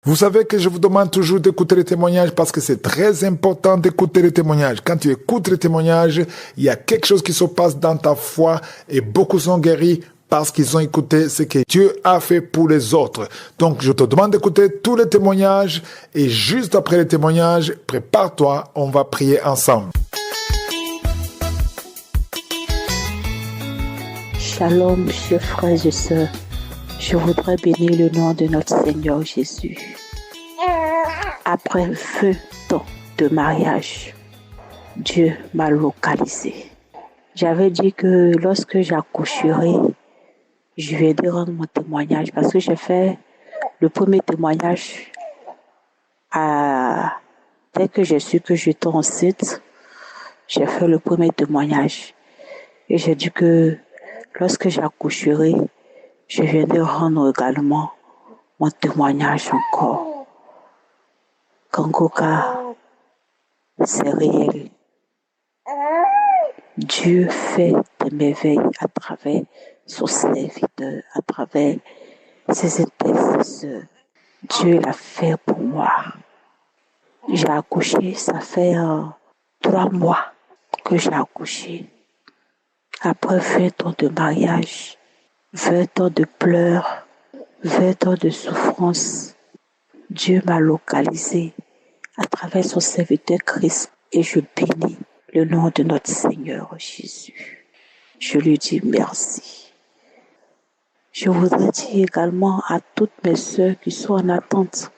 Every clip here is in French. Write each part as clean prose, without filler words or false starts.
Vous savez que je vous demande toujours d'écouter les témoignages parce que c'est très important d'écouter les témoignages. Quand tu écoutes les témoignages, il y a quelque chose qui se passe dans ta foi et beaucoup sont guéris parce qu'ils ont écouté ce que Dieu a fait pour les autres. Donc, je te demande d'écouter tous les témoignages et juste après les témoignages, prépare-toi, on va prier ensemble. Shalom, chers frères et sœurs. Je voudrais bénir le nom de notre Seigneur Jésus. Après 20 ans de mariage, Dieu m'a localisé. J'avais dit que lorsque j'accoucherai, je viendrai rendre mon témoignage parce que j'ai fait le premier témoignage dès que j'ai su que j'étais enceinte. J'ai fait le premier témoignage et j'ai dit que lorsque j'accoucherai, je viendrai rendre également mon témoignage encore. Kangoka, c'est réel. Dieu fait des merveilles à travers son serviteur, à travers ses intercesseurs. Dieu l'a fait pour moi. J'ai accouché, ça fait 3 mois que j'ai accouché. Après 20 ans de mariage, 20 ans de pleurs, 20 ans de souffrance, Dieu m'a localisé à travers son serviteur Christ et je bénis le nom de notre Seigneur Jésus. Je lui dis merci. Je voudrais dire également à toutes mes sœurs qui sont en attente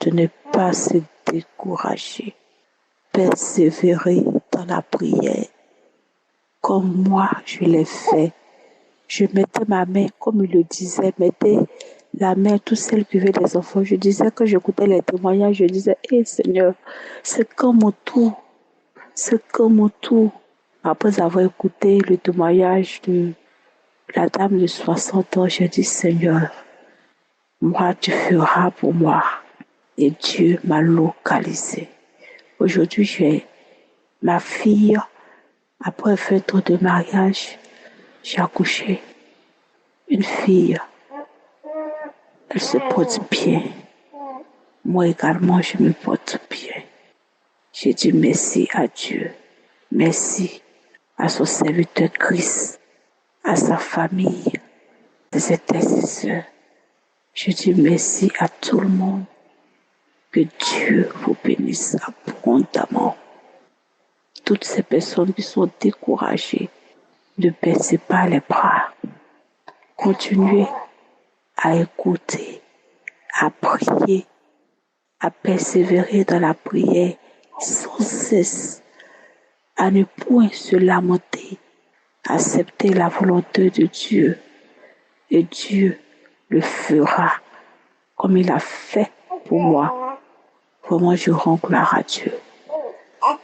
de ne pas se décourager, persévérer dans la prière. Comme moi, je l'ai fait. Je mettais ma main, comme il le disait, mettez la main, tous celles qui veulent des enfants. Je disais que j'écoutais les témoignages, je disais, Seigneur, c'est comme mon tour. C'est comme mon tour. Après avoir écouté le témoignage de la dame de 60 ans, je dis, Seigneur, moi, tu feras pour moi. Et Dieu m'a localisé. Aujourd'hui, j'ai ma fille, après 20 ans de mariage, j'ai accouché une fille. Elle se porte bien. Moi également, je me porte bien. J'ai dit merci à Dieu. Merci à son serviteur Christ, à sa famille, ses intercesseurs. Je dis merci à tout le monde. Que Dieu vous bénisse abondamment. Toutes ces personnes qui sont découragées, ne baissez pas les bras. Continuez à écouter, à prier, à persévérer dans la prière sans cesse, à ne point se lamenter, accepter la volonté de Dieu. Et Dieu le fera comme il a fait pour moi. Vraiment, je rends gloire à Dieu.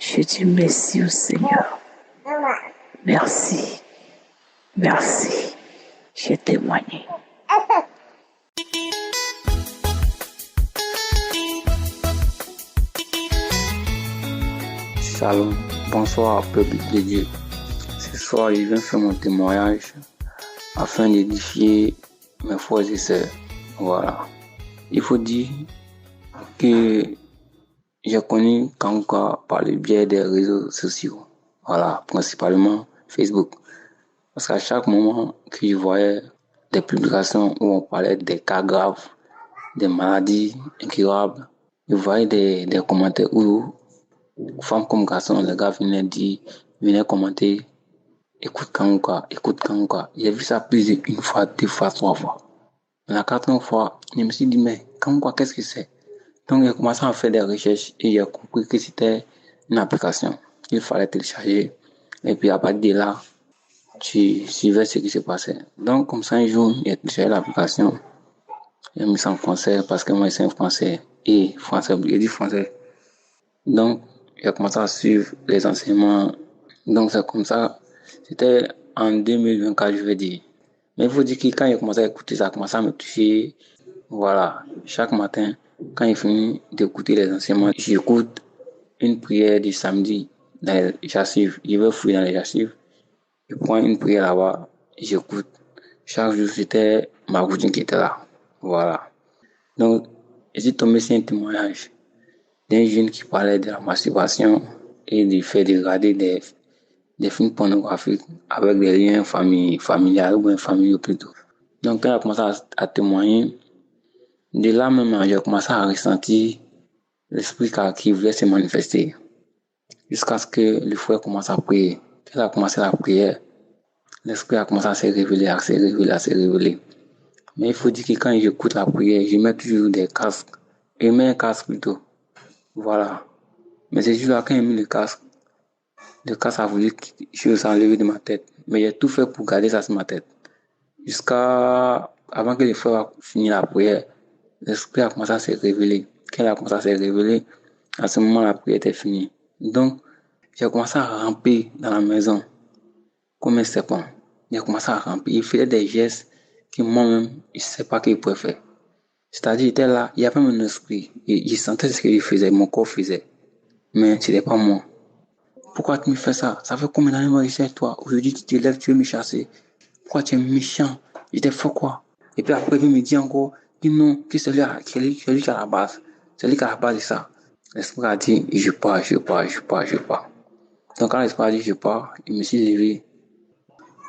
Je dis merci au Seigneur. Merci. Merci. J'ai témoigné. Shalom, bonsoir peuple de Dieu. Ce soir, je viens faire mon témoignage afin d'édifier mes frères et sœurs. Voilà. Il faut dire que j'ai connu Kangoka par le biais des réseaux sociaux. Voilà, principalement Facebook. Parce qu'à chaque moment que je voyais des publications où on parlait des cas graves, des maladies incurables, je voyais des commentaires où femmes comme garçons, les gars venaient commenter, écoute Kangoka. J'ai vu ça plusieurs, une fois, 2 fois, 3 fois. La 4e fois, je me suis dit, mais Kangoka, qu'est-ce que c'est? Donc, j'ai commencé à faire des recherches et j'ai compris que c'était une application. Il fallait télécharger. Et puis, à partir de là, tu suivais ce qui se passait. Donc, comme ça, un jour, j'ai téléchargé l'application. J'ai mis ça en français parce que moi, c'est français et français, j'ai dit français. Donc, j'ai commencé à suivre les enseignements. Donc, c'est comme ça. C'était en 2024, je vais dire. Mais il faut dire que quand j'ai commencé à écouter, ça a commencé à me toucher. Voilà. Chaque matin, quand j'ai fini d'écouter les enseignements, j'écoute une prière du samedi dans les archives. Je vais fouiller dans les archives. Je prends une prière là-bas, j'écoute. Chaque jour, c'était ma routine qui était là. Voilà. Donc, Je suis tombé sur un témoignage d'un jeune qui parlait de la masturbation et du fait de regarder des films pornographiques avec des liens familiales ou familiaux plutôt. Donc quand il a commencé à témoigner, de là même, j'ai commencé à ressentir l'esprit qui voulait se manifester. Jusqu'à ce que le frère commence à prier. Quand il a commencé la prière, l'esprit a commencé à se révéler, à se révéler, à se révéler. Mais il faut dire que quand j'écoute la prière, je mets toujours des casques. Je mets un casque plutôt. Voilà. Mais c'est juste là quand j'ai mis le casque a voulu que je s'enlever de ma tête. Mais j'ai tout fait pour garder ça sur ma tête. Jusqu'à avant que le frère finisse la prière, l'esprit a commencé à se révéler. Quand il a commencé à se révéler, à ce moment, la prière était finie. Donc, j'ai commencé à ramper dans la maison comme un serpent. J'ai commencé à ramper. Il faisait des gestes que moi-même, je ne sais pas qu'il pouvait faire. C'est-à-dire, il était là, il y avait mon esprit. Et je sentais ce qu'il faisait, mon corps faisait. Mais ce n'était pas moi. Pourquoi tu me fais ça? Ça fait combien d'années que je suis avec toi? Aujourd'hui, tu te lèves, tu veux me chasser. Pourquoi tu es méchant? J'étais fort quoi? Et puis après, il me dit encore que non, que c'est lui qui est à la base. C'est lui qui est à la base de ça. L'esprit a dit, je pars. Donc quand l'esprit a dit, je pars, je me suis levé.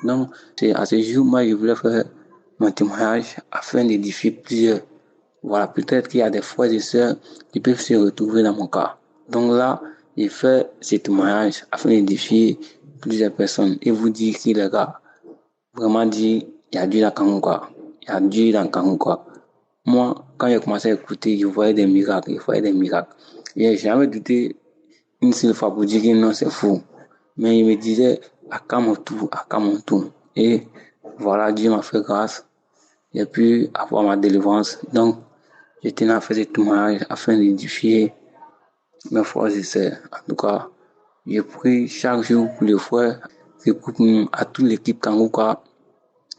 Donc, c'est à ce jour, moi, je voulais faire mon témoignage afin d'édifier plusieurs. Voilà, peut-être qu'il y a des frères et sœurs qui peuvent se retrouver dans mon cas. Donc là, j'ai fait ce témoignage afin d'édifier plusieurs personnes et vous dire que les gars, vraiment dire, il y a Dieu dans Kangoukwa. Il y a Dieu dans Kangoukwa. Moi, quand j'ai commencé à écouter, je voyais des miracles. Et j'ai jamais douté une seule fois pour dire que non, c'est fou. Mais il me disait, à quand mon tour. Et voilà, Dieu m'a fait grâce. J'ai pu avoir ma délivrance. Donc, je tenais à faire ce témoignage afin d'édifier mes frères et sœurs. En tout cas, je prie chaque jour pour les frères, à toute l'équipe Kangoukwa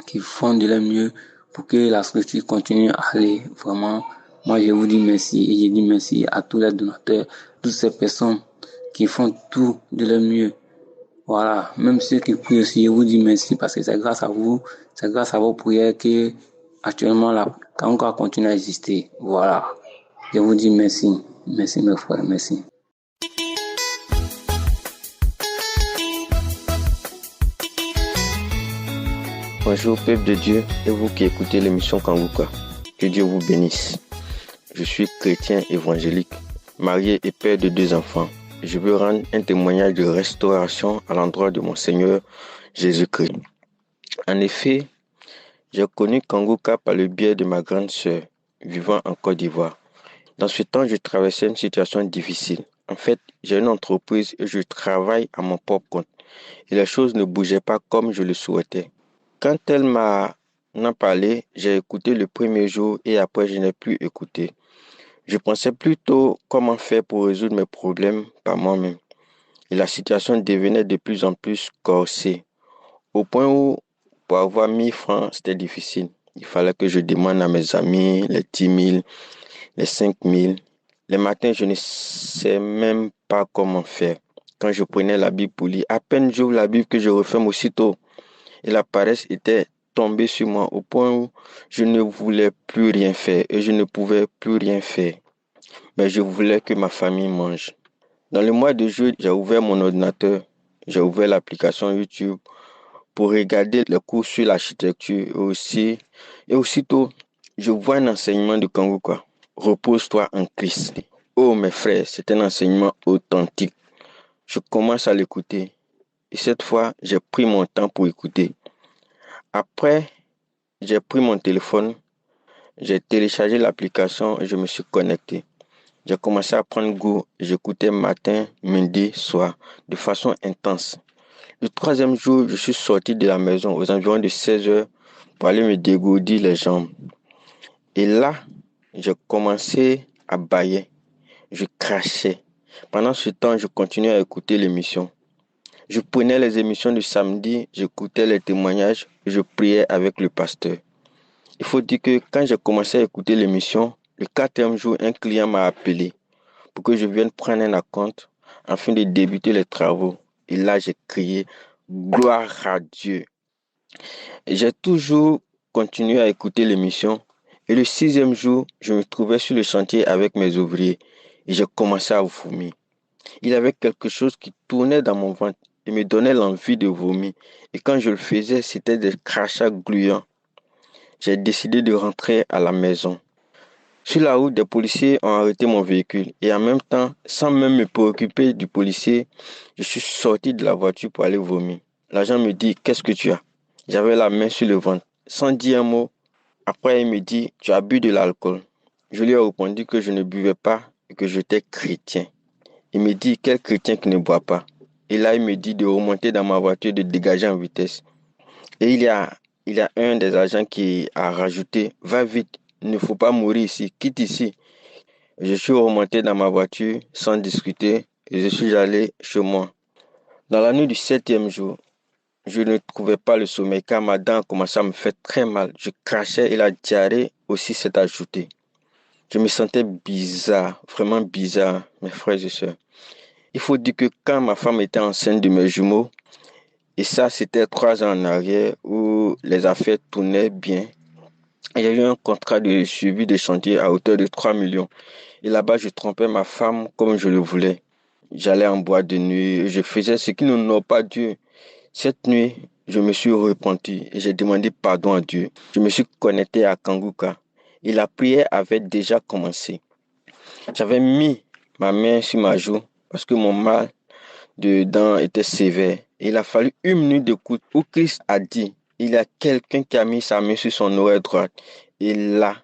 qui font de leur mieux pour que la structure continue à aller. Vraiment, moi je vous dis merci et je dis merci à tous les donateurs, toutes ces personnes qui font tout de leur mieux. Voilà, même ceux qui prient aussi, je vous dis merci parce que c'est grâce à vous, c'est grâce à vos prières que actuellement la Kangoukwa continue à exister. Voilà, je vous dis merci, merci mes frères, merci. Bonjour peuple de Dieu et vous qui écoutez l'émission Kangoukwa. Que Dieu vous bénisse. Je suis chrétien évangélique, marié et père de 2 enfants. Je veux rendre un témoignage de restauration à l'endroit de mon Seigneur Jésus-Christ. En effet, j'ai connu Kangoukwa par le biais de ma grande sœur, vivant en Côte d'Ivoire. Dans ce temps, je traversais une situation difficile. En fait, j'ai une entreprise et je travaille à mon propre compte. Et les choses ne bougeaient pas comme je le souhaitais. Quand elle m'a en parlé, j'ai écouté le premier jour et après je n'ai plus écouté. Je pensais plutôt comment faire pour résoudre mes problèmes par moi-même. Et la situation devenait de plus en plus corsée. Au point où, pour avoir 1000 francs, c'était difficile. Il fallait que je demande à mes amis les 10 000, les 5 000. Les matins, je ne sais même pas comment faire. Quand je prenais la Bible pour lire, à peine j'ouvre la Bible que je referme aussitôt. Et la paresse était tombée sur moi au point où je ne voulais plus rien faire et je ne pouvais plus rien faire. Mais je voulais que ma famille mange. Dans le mois de juillet, j'ai ouvert mon ordinateur, j'ai ouvert l'application YouTube pour regarder les cours sur l'architecture et aussitôt, je vois un enseignement de Kangoukwa. Repose-toi en Christ. Oh mes frères, c'est un enseignement authentique. Je commence à l'écouter. Et cette fois, j'ai pris mon temps pour écouter. Après, j'ai pris mon téléphone, j'ai téléchargé l'application et je me suis connecté. J'ai commencé à prendre goût et j'écoutais matin, midi, soir, de façon intense. Le 3e jour, je suis sorti de la maison aux environs de 16 heures pour aller me dégourdir les jambes. Et là, j'ai commencé à bâiller. Je crachais. Pendant ce temps, je continuais à écouter l'émission. Je prenais les émissions du samedi, j'écoutais les témoignages et je priais avec le pasteur. Il faut dire que quand j'ai commencé à écouter l'émission, le 4e jour, un client m'a appelé pour que je vienne prendre un acompte afin de débuter les travaux. Et là, j'ai crié « Gloire à Dieu !» Et j'ai toujours continué à écouter l'émission Et le 6e jour, je me trouvais sur le chantier avec mes ouvriers et j'ai commencé à vomir. Il y avait quelque chose qui tournait dans mon ventre et me donnait l'envie de vomir. Et quand je le faisais, c'était des crachats gluants. J'ai décidé de rentrer à la maison. Sur la route, des policiers ont arrêté mon véhicule et en même temps, sans même me préoccuper du policier, je suis sorti de la voiture pour aller vomir. L'agent me dit « Qu'est-ce que tu as ?» J'avais la main sur le ventre. Sans dire un mot, après il me dit « Tu as bu de l'alcool ?» Je lui ai répondu que je ne buvais pas et que j'étais chrétien. Il me dit « Quel chrétien qui ne boit pas ?» Et là, il me dit de remonter dans ma voiture, de dégager en vitesse. Et il y a un des agents qui a rajouté « Va vite, il ne faut pas mourir ici, quitte ici. » Je suis remonté dans ma voiture sans discuter et je suis allé chez moi. Dans la nuit du 7e jour, je ne trouvais pas le sommeil car ma dent a commencé à me faire très mal. Je crachais et la diarrhée aussi s'est ajoutée. Je me sentais bizarre, vraiment bizarre, mes frères et sœurs. Il faut dire que quand ma femme était enceinte de mes jumeaux, et ça c'était 3 ans en arrière où les affaires tournaient bien, il y a eu un contrat de suivi de chantier à hauteur de 3 millions. Et là-bas, je trompais ma femme comme je le voulais. J'allais en boîte de nuit et je faisais ce qui n'honore pas Dieu. Cette nuit, je me suis repenti et j'ai demandé pardon à Dieu. Je me suis connecté à Kanguka et la prière avait déjà commencé. J'avais mis ma main sur ma joue parce que mon mal de dents était sévère. Et il a fallu 1 minute d'écoute où Christ a dit, il y a quelqu'un qui a mis sa main sur son oreille droite. Et là,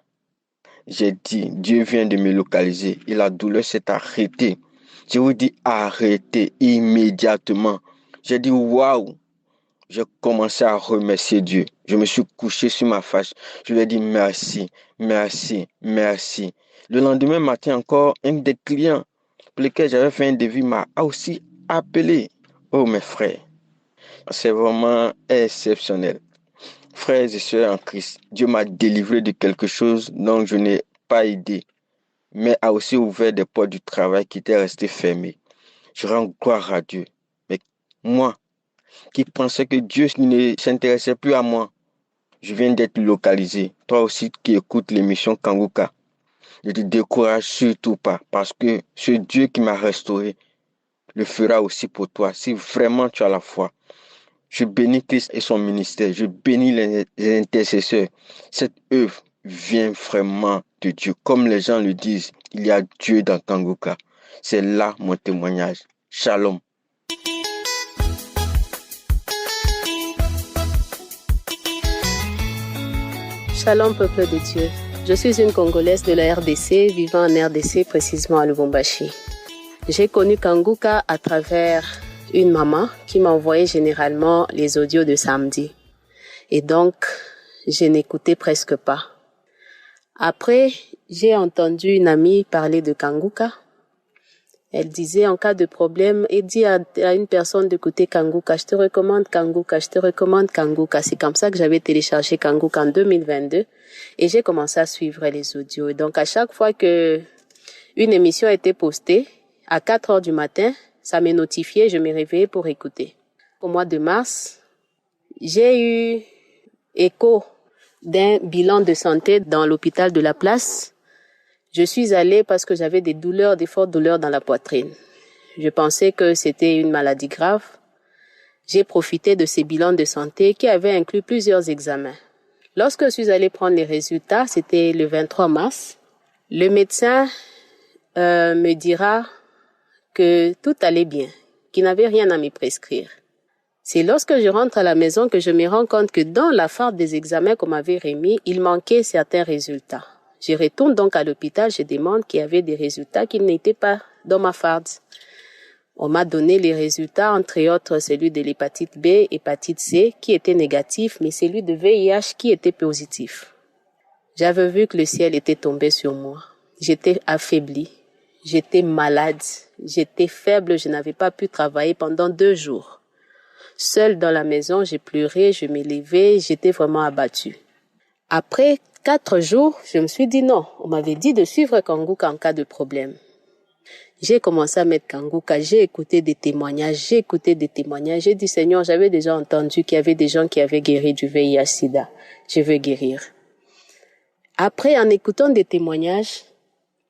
j'ai dit, Dieu vient de me localiser et la douleur s'est arrêtée. Je vous dis, arrêtez immédiatement. J'ai dit, waouh. J'ai commencé à remercier Dieu. Je me suis couché sur ma face. Je lui ai dit merci, merci, merci. Le lendemain matin encore, un des clients pour lesquels j'avais fait un devis m'a aussi appelé. Oh mes frères, c'est vraiment exceptionnel. Frères et sœurs en Christ, Dieu m'a délivré de quelque chose dont je n'ai pas idée, mais a aussi ouvert des portes du travail qui étaient restées fermées. Je rends gloire à Dieu. Mais moi, qui pensais que Dieu ne s'intéressait plus à moi, je viens d'être localisé. Toi aussi qui écoutes l'émission Kanguka, ne te décourage surtout pas parce que ce Dieu qui m'a restauré le fera aussi pour toi si vraiment tu as la foi. Je bénis Christ et son ministère. Je bénis les intercesseurs. Cette œuvre vient vraiment de Dieu. Comme les gens le disent, il y a Dieu dans Kanguka. C'est là mon témoignage. Shalom. Shalom peuple de Dieu. Je suis une Congolaise de la RDC, vivant en RDC, précisément à Lubumbashi. J'ai connu Kanguka à travers une maman qui m'envoyait généralement les audios de samedi. Et donc, je n'écoutais presque pas. Après, j'ai entendu une amie parler de Kanguka. Elle disait en cas de problème, et dit à une personne d'écouter Kanguka, je te recommande Kanguka, je te recommande Kanguka. C'est comme ça que j'avais téléchargé Kanguka en 2022 et j'ai commencé à suivre les audios. Et donc à chaque fois que une émission était postée, à 4 heures du matin, ça m'est notifié, je me réveillais pour écouter. Au mois de mars, j'ai eu écho d'un bilan de santé dans l'hôpital de la Place. Je suis allée parce que j'avais des fortes douleurs dans la poitrine. Je pensais que c'était une maladie grave. J'ai profité de ces bilans de santé qui avaient inclus plusieurs examens. Lorsque je suis allée prendre les résultats, c'était le 23 mars, le médecin me dira que tout allait bien, qu'il n'avait rien à me prescrire. C'est lorsque je rentre à la maison que je me rends compte que dans la farde des examens qu'on m'avait remis, il manquait certains résultats. Je retourne donc à l'hôpital, je demande qu'il y avait des résultats qui n'étaient pas dans ma farde. On m'a donné les résultats, entre autres celui de l'hépatite B, hépatite C, qui était négatif, mais celui de VIH qui était positif. J'avais vu que le ciel était tombé sur moi. J'étais affaiblie, j'étais malade, j'étais faible, je n'avais pas pu travailler pendant 2 jours. Seule dans la maison, j'ai pleuré, je me levais, j'étais vraiment abattue. Après 4 jours, je me suis dit non, on m'avait dit de suivre Kanguka en cas de problème. J'ai commencé à mettre Kanguka, j'ai écouté des témoignages, j'ai dit Seigneur, j'avais déjà entendu qu'il y avait des gens qui avaient guéri du VIH-Sida, je veux guérir. Après, en écoutant des témoignages,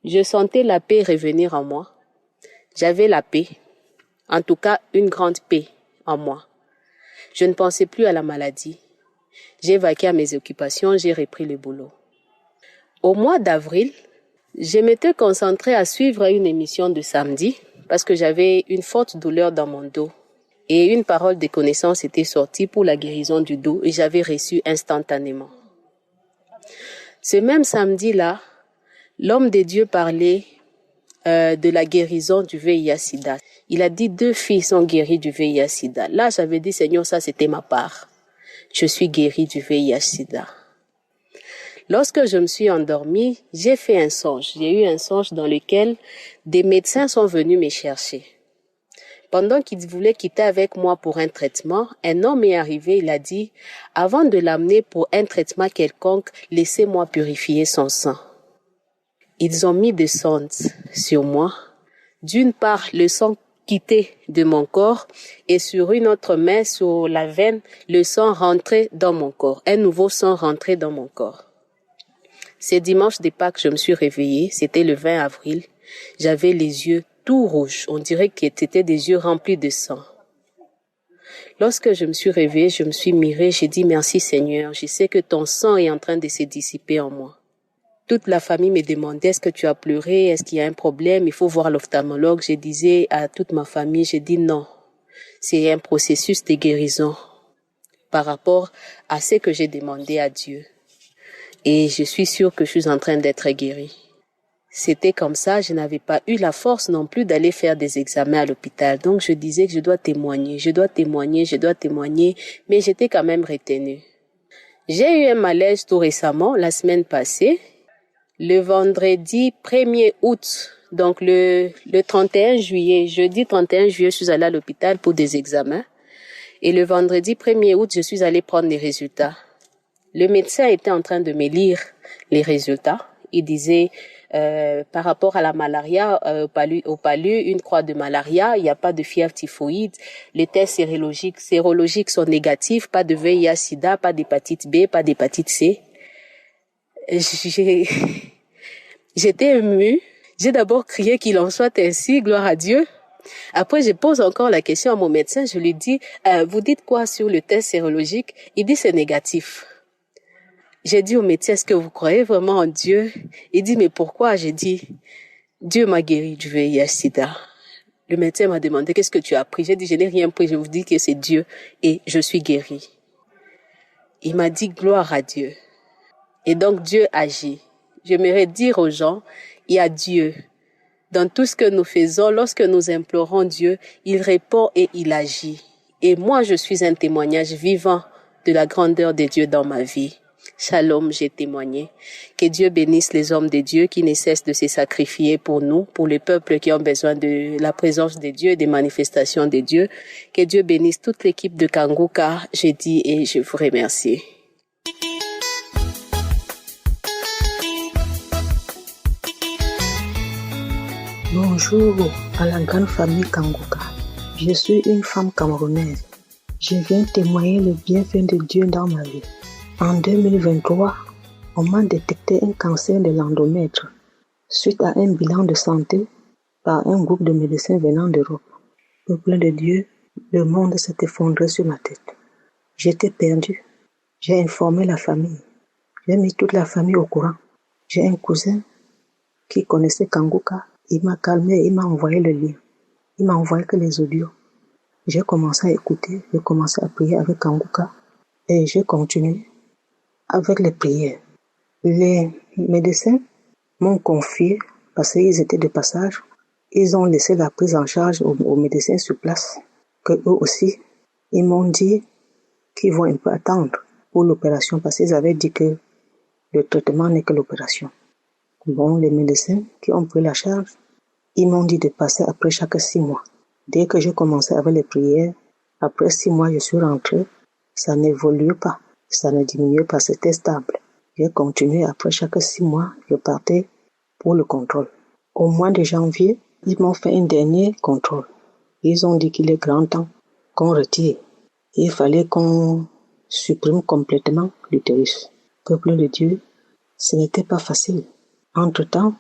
je sentais la paix revenir en moi. J'avais la paix, en tout cas une grande paix en moi. Je ne pensais plus à la maladie. J'ai vaqué à mes occupations, j'ai repris le boulot. Au mois d'avril, je m'étais concentrée à suivre une émission de samedi parce que j'avais une forte douleur dans mon dos. Et une parole de connaissance était sortie pour la guérison du dos et j'avais reçu instantanément. Ce même samedi-là, l'homme de Dieu parlait de la guérison du VIH-Sida. Il a dit 2 filles sont guéries du VIH-Sida. Là, j'avais dit, Seigneur, ça c'était ma part. Je suis guérie du VIH-Sida. Lorsque je me suis endormie, j'ai fait un songe. J'ai eu un songe dans lequel des médecins sont venus me chercher. Pendant qu'ils voulaient quitter avec moi pour un traitement, un homme est arrivé, il a dit, avant de l'amener pour un traitement quelconque, laissez-moi purifier son sang. Ils ont mis des sondes sur moi. D'une part, le sang quittait de mon corps et sur une autre main, sur la veine, le sang rentrait dans mon corps. Un nouveau sang rentrait dans mon corps. C'est dimanche de Pâques, je me suis réveillée. C'était le 20 avril. J'avais les yeux tout rouges. On dirait que c'était des yeux remplis de sang. Lorsque je me suis réveillée, je me suis mirée. J'ai dit merci Seigneur. Je sais que ton sang est en train de se dissiper en moi. Toute la famille me demandait, est-ce que tu as pleuré? Est-ce qu'il y a un problème? Il faut voir l'ophtalmologue. Je disais à toute ma famille, j'ai dit non. C'est un processus de guérison par rapport à ce que j'ai demandé à Dieu. Et je suis sûre que je suis en train d'être guérie. C'était comme ça, je n'avais pas eu la force non plus d'aller faire des examens à l'hôpital. Donc je disais que je dois témoigner, mais j'étais quand même retenue. J'ai eu un malaise tout récemment, la semaine passée. Le vendredi 1er août, donc le 31 juillet, jeudi 31 juillet, je suis allée à l'hôpital pour des examens. Et le vendredi 1er août, je suis allée prendre les résultats. Le médecin était en train de me lire les résultats. Il disait, par rapport à la malaria, au palu, une croix de malaria, il n'y a pas de fièvre typhoïde. Les tests sérologiques sont négatifs, pas de VIH-Sida, pas d'hépatite B, pas d'hépatite C. J'étais émue. J'ai d'abord crié qu'il en soit ainsi, gloire à Dieu. Après, je pose encore la question à mon médecin. Je lui dis, vous dites quoi sur le test sérologique? Il dit, c'est négatif. J'ai dit au médecin, est-ce que vous croyez vraiment en Dieu? Il dit, mais pourquoi? J'ai dit, Dieu m'a guéri du VIH-Sida. Le médecin m'a demandé, qu'est-ce que tu as pris? J'ai dit, je n'ai rien pris. Je vous dis que c'est Dieu et je suis guérie. Il m'a dit, gloire à Dieu. Et donc, Dieu agit. J'aimerais dire aux gens, il y a Dieu. Dans tout ce que nous faisons, lorsque nous implorons Dieu, il répond et il agit. Et moi, je suis un témoignage vivant de la grandeur de Dieu dans ma vie. Shalom, j'ai témoigné. Que Dieu bénisse les hommes de Dieu qui ne cessent de se sacrifier pour nous, pour les peuples qui ont besoin de la présence de Dieu, des manifestations de Dieu. Que Dieu bénisse toute l'équipe de Kanguka. Je dis et je vous remercie. Bonjour à la grande famille Kanguka. Je suis une femme camerounaise. Je viens témoigner le bienfait de Dieu dans ma vie. En 2023, on m'a détecté un cancer de l'endomètre suite à un bilan de santé par un groupe de médecins venant d'Europe. Peuple de Dieu, le monde s'est effondré sur ma tête. J'étais perdue. J'ai informé la famille. J'ai mis toute la famille au courant. J'ai un cousin qui connaissait Kanguka. Il m'a calmé, il m'a envoyé le lien. Il m'a envoyé que les audios. J'ai commencé à écouter, j'ai commencé à prier avec Kanguka et j'ai continué avec les prières. Les médecins m'ont confié, parce qu'ils étaient de passage, ils ont laissé la prise en charge aux médecins sur place, que eux aussi, ils m'ont dit qu'ils vont un peu attendre pour l'opération, parce qu'ils avaient dit que le traitement n'est que l'opération. Bon, les médecins qui ont pris la charge, ils m'ont dit de passer après chaque 6 mois. Dès que j'ai commencé avec les prières, après 6 mois, je suis rentrée, ça n'évoluait pas, ça ne diminuait pas, c'était stable. J'ai continué après chaque 6 mois, je partais pour le contrôle. Au mois de janvier, ils m'ont fait un dernier contrôle. Ils ont dit qu'il est grand temps qu'on retire. Il fallait qu'on supprime complètement l'utérus. Peuple de Dieu, Ce n'était pas facile. Entre-temps,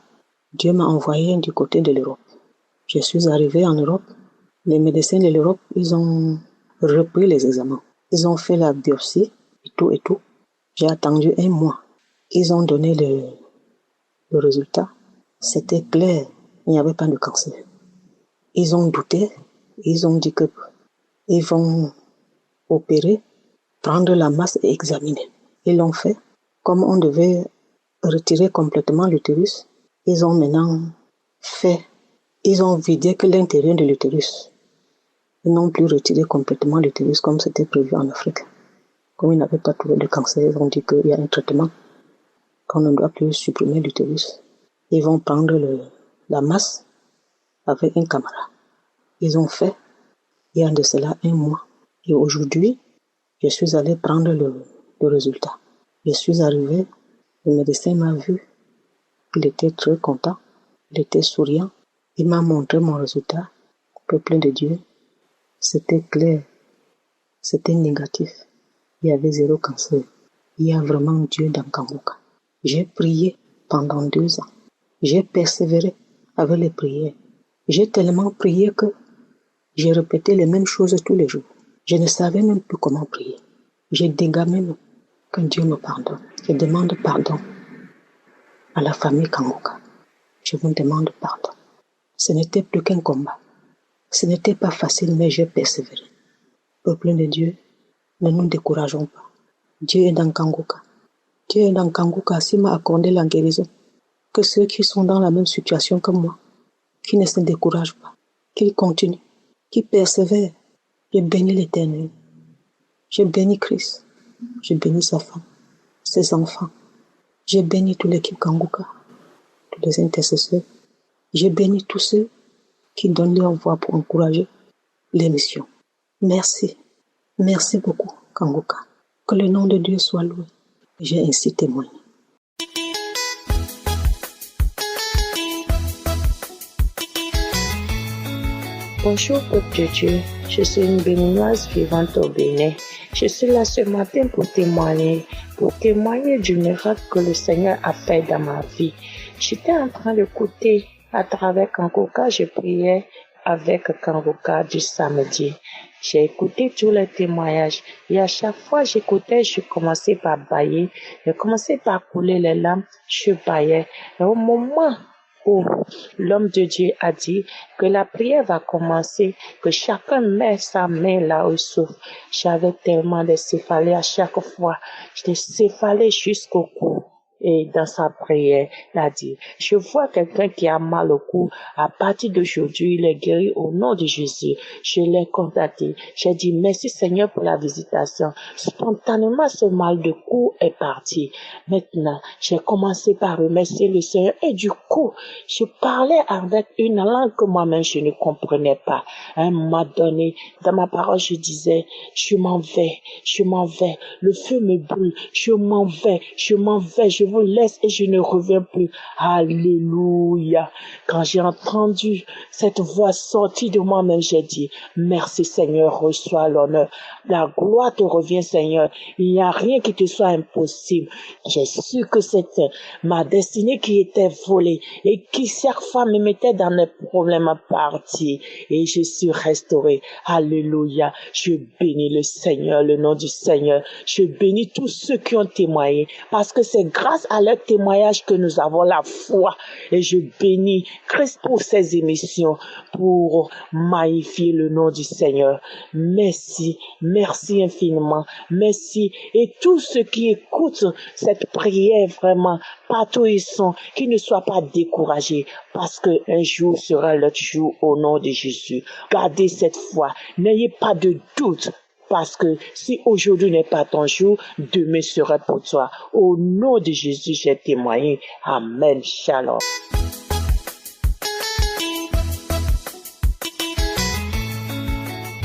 Dieu m'a envoyé du côté de l'Europe. Je suis arrivé en Europe. Les médecins de l'Europe, ils ont repris les examens. Ils ont fait la biopsie et tout et tout. J'ai attendu 1 mois. Ils ont donné le résultat. C'était clair, il n'y avait pas de cancer. Ils ont douté. Ils ont dit que ils vont opérer, prendre la masse et examiner. Ils l'ont fait. Comme on devait retirer complètement l'utérus, ils ont maintenant ils ont vidé que l'intérieur de l'utérus. Ils n'ont plus retiré complètement l'utérus comme c'était prévu en Afrique. Comme ils n'avaient pas trouvé de cancer, ils ont dit qu'il y a un traitement, qu'on ne doit plus supprimer l'utérus. Ils vont prendre la masse avec un caméra. Ils ont fait, il y a de cela 1 mois. Et aujourd'hui, je suis allé prendre le résultat. Je suis arrivé, le médecin m'a vu, il était très content, il était souriant. Il m'a montré mon résultat, peuple de Dieu. C'était clair, c'était négatif. Il y avait 0 cancer. Il y a vraiment Dieu dans Kanguka. J'ai prié pendant 2 ans. J'ai persévéré avec les prières. J'ai tellement prié que j'ai répété les mêmes choses tous les jours. Je ne savais même plus comment prier. J'ai dégamé que Dieu me pardonne. Je demande pardon à la famille Kanguka. Je vous demande pardon. Ce n'était plus qu'un combat. Ce n'était pas facile, mais j'ai persévéré. Peuple de Dieu, ne nous décourageons pas. Dieu est dans Kanguka. Dieu est dans Kanguka. S'il m'a accordé la guérison, que ceux qui sont dans la même situation que moi, qui ne se découragent pas, qu'ils continuent, qu'ils persévèrent. Je bénis l'Éternel. Je bénis Christ. Je bénis sa femme, ses enfants. Je bénis toute l'équipe Kanguka, tous les intercesseurs. Je bénis tous ceux qui donnent leur voix pour encourager l'émission. Merci. Merci beaucoup, Kanguka. Que le nom de Dieu soit loué. J'ai ainsi témoigné. Bonjour, peuple de Dieu. Je suis une béninoise vivante au Bénin. Je suis là ce matin pour témoigner du miracle que le Seigneur a fait dans ma vie. J'étais en train d'écouter à travers Kanguka, je priais avec Kanguka du samedi. J'ai écouté tous les témoignages et à chaque fois j'écoutais, je commençais par bâiller, je commençais par couler les larmes, je bâillais. Et au moment où l'homme de Dieu a dit que la prière va commencer, que chacun met sa main là où il souffre, j'avais tellement de céphalées à chaque fois, j'étais céphalée jusqu'au cou. Et dans sa prière, il a dit, je vois quelqu'un qui a mal au cou, à partir d'aujourd'hui, il est guéri au nom de Jésus. Je l'ai contacté. J'ai dit, merci Seigneur pour la visitation. Spontanément, ce mal de cou est parti. Maintenant, j'ai commencé par remercier le Seigneur et du coup, je parlais avec une langue que moi-même je ne comprenais pas. À un moment donné, dans ma parole, je disais, je m'en vais, le feu me brûle, je m'en vais, je vous laisse et je ne reviens plus. Alléluia. Quand j'ai entendu cette voix sortir de moi-même, j'ai dit, merci Seigneur, reçois l'honneur. La gloire te revient Seigneur. Il n'y a rien qui te soit impossible. J'ai su que c'était ma destinée qui était volée et qui chaque fois me mettait dans des problèmes à partir. Et je suis restaurée. Alléluia. Je bénis le Seigneur, le nom du Seigneur. Je bénis tous ceux qui ont témoigné parce que c'est grâce à leur témoignage que nous avons la foi. Et je bénis Christ pour ces émissions, pour magnifier le nom du Seigneur. Merci infiniment. Merci. Et tous ceux qui écoutent cette prière vraiment, partout où ils sont, qu'ils ne soient pas découragés parce qu'un jour sera l'autre jour au nom de Jésus. Gardez cette foi. N'ayez pas de doute. Parce que si aujourd'hui n'est pas ton jour, demain sera pour toi. Au nom de Jésus, j'ai témoigné. Amen. Shalom.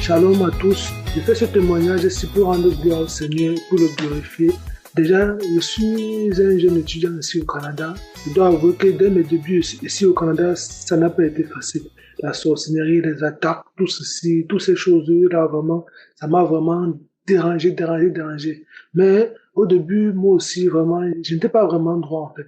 Shalom à tous. Je fais ce témoignage ici pour rendre gloire au Seigneur, pour le glorifier. Déjà, je suis un jeune étudiant ici au Canada. Je dois avouer que dès mes débuts ici au Canada, ça n'a pas été facile. La sorcellerie, les attaques, tout ceci, toutes ces choses-là, vraiment, ça m'a vraiment déranger. Mais au début, moi aussi, vraiment, je n'étais pas vraiment droit, en fait.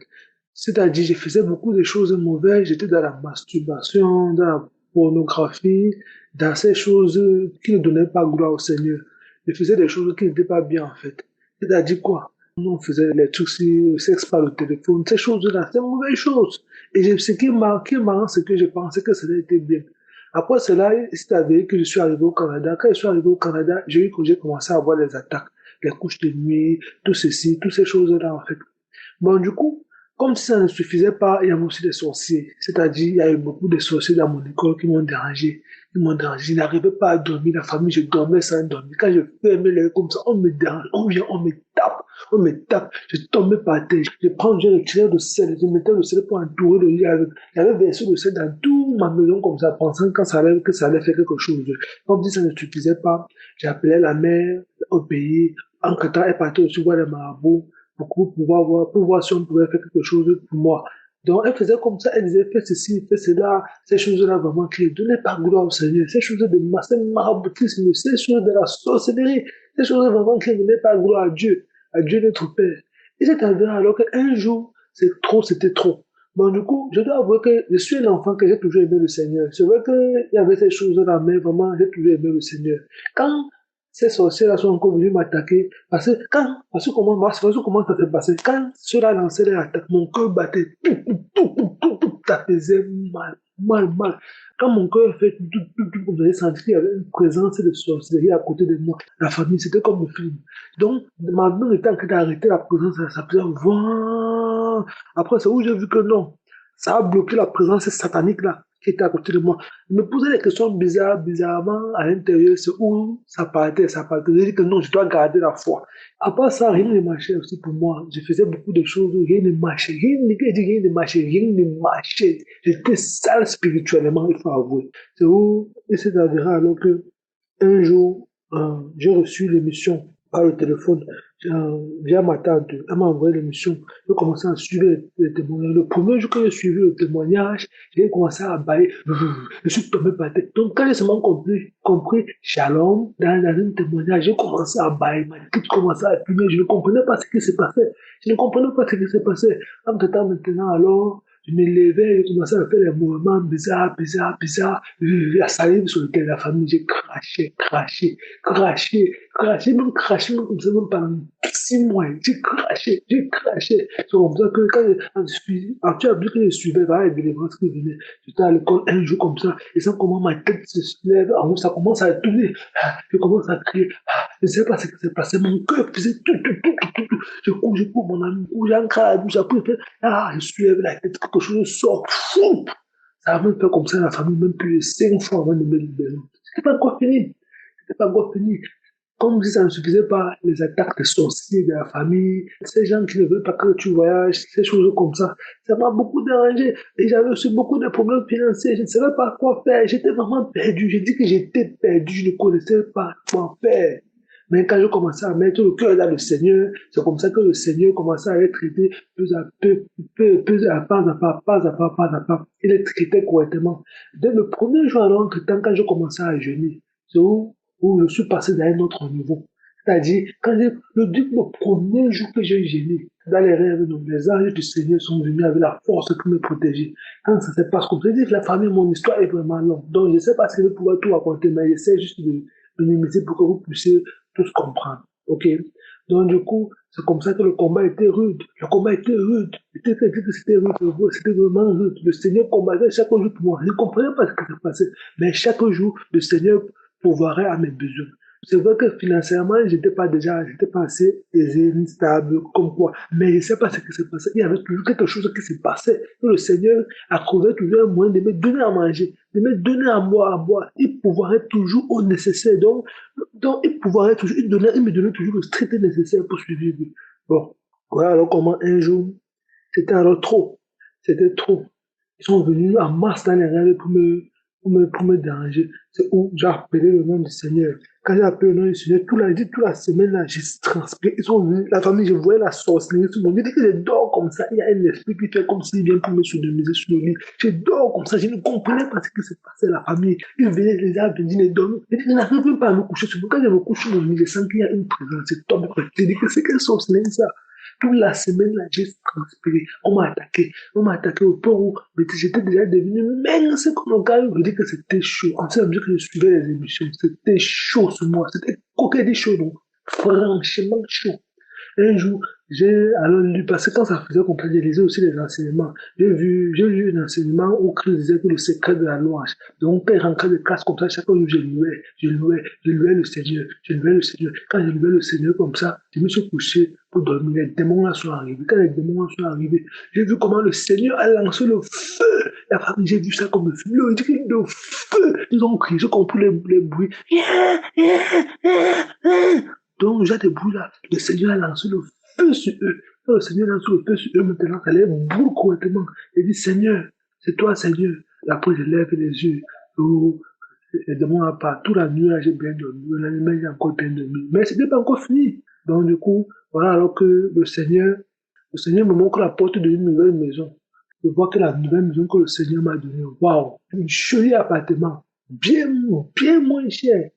C'est-à-dire, je faisais beaucoup de choses mauvaises. J'étais dans la masturbation, dans la pornographie, dans ces choses qui ne donnaient pas gloire au Seigneur. Je faisais des choses qui n'étaient pas bien, en fait. C'est-à-dire quoi? On faisait les trucs sur le sexe par le téléphone, ces choses-là, c'est mauvaises choses. Et ce qui est marrant, c'est que je pensais que ça avait été bien. Après cela, c'est avéré que je suis arrivé au Canada. Quand je suis arrivé au Canada, j'ai commencé à avoir les attaques, les couches de nuit, tout ceci, toutes ces choses-là, en fait. Bon, du coup, comme si ça ne suffisait pas, il y avait aussi des sorciers. C'est-à-dire, il y a eu beaucoup de sorciers dans mon école qui m'ont dérangé. Je n'arrivais pas à dormir. La famille, je dormais sans dormir. Quand je fermais les yeux comme ça, on me dérange, on vient, on me tape. Je tombais par terre. Je retirais le sel. Je mettais le sel pour entourer le lit avec. J'avais versé le sel dans toute ma maison comme ça, pensant que ça allait faire quelque chose. Comme si ça ne suffisait pas, j'appelais la mère au pays. Entre-temps, elle partait aussi voir les marabouts pour voir si on pouvait faire quelque chose pour moi. Donc, elle faisait comme ça, elle disait, fais ceci, fais cela, ces choses-là vraiment qui ne donnaient pas gloire au Seigneur, ces choses de maraboutisme, ces choses de la sorcellerie, ces choses vraiment qui ne donnaient pas gloire à Dieu notre Père. Et c'est avéré alors qu'un jour, c'était trop. Bon, du coup, je dois avouer que je suis un enfant que j'ai toujours aimé le Seigneur. C'est vrai qu'il y avait ces choses-là, mais vraiment, j'ai toujours aimé le Seigneur. Quand ces sorciers-là sont encore venus m'attaquer. Parce que comment ça s'est passé? Quand ceux-là lançaient leur attaque, mon cœur battait. Ça faisait mal. Quand mon cœur fait vous avez senti qu'il y avait une présence de sorcellerie à côté de moi. La famille, c'était comme un film. Donc, ma main était en train d'arrêter la présence, ça faisait vent. Après, c'est où j'ai vu que non. Ça a bloqué la présence satanique-là qui était à côté de moi. Il me posait des questions bizarrement à l'intérieur, c'est où ça partait. J'ai dit que non, je dois garder la foi. À part ça, rien ne marchait aussi pour moi. Je faisais beaucoup de choses, rien ne marchait. Rien ne marchait. J'étais sale spirituellement, il faut avouer. C'est où, et c'est avéré alors que un jour, j'ai reçu l'émission par le téléphone via ma tante. Elle m'a envoyé l'émission. J'ai commencé à suivre les témoignages. Le premier jour que j'ai suivi le témoignage, j'ai commencé à bailler. Je suis tombé par terre. Donc, quand j'ai seulement compris Shalom dans un témoignage, j'ai commencé à bailler. Ma tête commençait à fumer. Je ne comprenais pas ce qui se passait. Entre-temps, maintenant, alors, je me levais, je commençais à faire des mouvements bizarres. La salive sur lequel la famille, j'ai craché, même comme ça, même pendant 6 mois, j'ai craché. C'est comme ça que quand tu as vu que je suivais les délivrances qui venaient, j'étais à l'école un jour comme ça, et ça comment ma tête se lève, en haut, ça commence à tourner, je commence à crier, je ne sais pas ce qui s'est passé, mon cœur faisait tout. Je cours, mon ami, j'encre à la bouche, après, je soulève la tête, quelque chose sort, fou! Ça a même fait comme ça, la famille, même plus 5 fois avant de me libérer. C'était pas encore fini. Comme si ça ne suffisait pas, les attaques des sorciers de la famille, ces gens qui ne veulent pas que tu voyages, ces choses comme ça m'a beaucoup dérangé. Et j'avais aussi beaucoup de problèmes financiers, je ne savais pas quoi faire, j'étais vraiment perdu. J'ai dit que j'étais perdu, je ne connaissais pas quoi faire. Mais quand je commençais à mettre le cœur dans le Seigneur, c'est comme ça que le Seigneur commençait à être traité peu à peu, pas à pas. Il est traité correctement. Dès le premier jour, alors, quand je commençais à jeûner, c'est où je suis passé dans un autre niveau. C'est-à-dire, le premier jour que j'ai jeûné, dans les rêves, les anges du Seigneur sont venus avec la force pour me protéger. Quand ça se passe comme ça, je dis que la famille, mon histoire est vraiment longue. Donc, je ne sais pas si je vais pouvoir tout raconter, mais j'essaie juste de minimiser pour que vous puissiez tous comprendre. OK? Donc, du coup, c'est comme ça que le combat était rude. C'était rude. C'était vraiment rude. Le Seigneur combattait chaque jour pour moi. Je ne comprenais pas ce qui se passait. Mais chaque jour, le Seigneur pourvoirait à mes besoins. C'est vrai que financièrement, j'étais pas assez aisé, stable, comme quoi. Mais je ne sais pas ce qui se passait. Il y avait toujours quelque chose qui se passait. Et le Seigneur a trouvé toujours un moyen de me donner à manger, de me donner à boire. Il pourvoirait toujours au nécessaire. Donc, il pourvoirait toujours, il me donnait toujours le strict nécessaire pour survivre. Bon. Voilà alors comment un jour, c'était alors trop. C'était trop. Ils sont venus en masse dans les rêves pour me déranger. C'est où j'ai appelé le nom du Seigneur. Quand j'ai appelé le nom du Seigneur, toute la semaine, là, j'ai transpiré. Ils sont venus, la famille, je voyais la sorcellerie sur mon lit. Dès que je dors comme ça, il y a un esprit qui fait comme s'il vient pour me sodomiser sur le lit. Je dors comme ça, je ne comprenais pas ce qui se passait à la famille. Ils venaient, les gens venaient dormir. Je n'arrive même pas à me coucher sur moi. Quand je me couche sur mon lit, je sens qu'il y a une présence. C'est top. Je dis que c'est quelle sorcellerie ça? Toute la semaine, là, j'ai transpiré. On m'a attaqué. On m'a attaqué au point où j'étais déjà devenu mince comme un gars. Je dis que c'était chaud. En fait, que je suivais les émissions. C'était chaud sur moi. C'était coquet chaud, donc. Franchement chaud. Un jour, j'ai alors lu, parce que quand ça faisait comme ça, je lisais aussi les enseignements. J'ai lu un enseignement où Christ disait que le secret de la louange. Donc, quand il rentrait de classe comme ça, chaque jour, je louais le Seigneur, je louais le Seigneur. Quand je louais le Seigneur comme ça, je me suis couché pour dormir. Les démons là sont arrivés. Quand les démons là sont arrivés, j'ai vu comment le Seigneur a lancé le feu. La famille, j'ai vu ça comme le feu. Le feu. Ils ont crié, j'ai compris les bruits. Donc, j'ai des bruits là. Le Seigneur a lancé le feu sur eux. Quand le Seigneur a lancé le feu sur eux, maintenant, ça les brûle complètement. Il dit, Seigneur, c'est toi, Seigneur. Et après, je lève les yeux. Oh, et de moi, toute la nuit, là, j'ai bien dormi. La nuit, j'ai encore bien dormi. Mais ce n'est pas encore fini. Donc, du coup, voilà, alors que le Seigneur me montre la porte d'une nouvelle maison. Je vois que la nouvelle maison que le Seigneur m'a donnée, waouh, une jolie appartement, bien moins cher.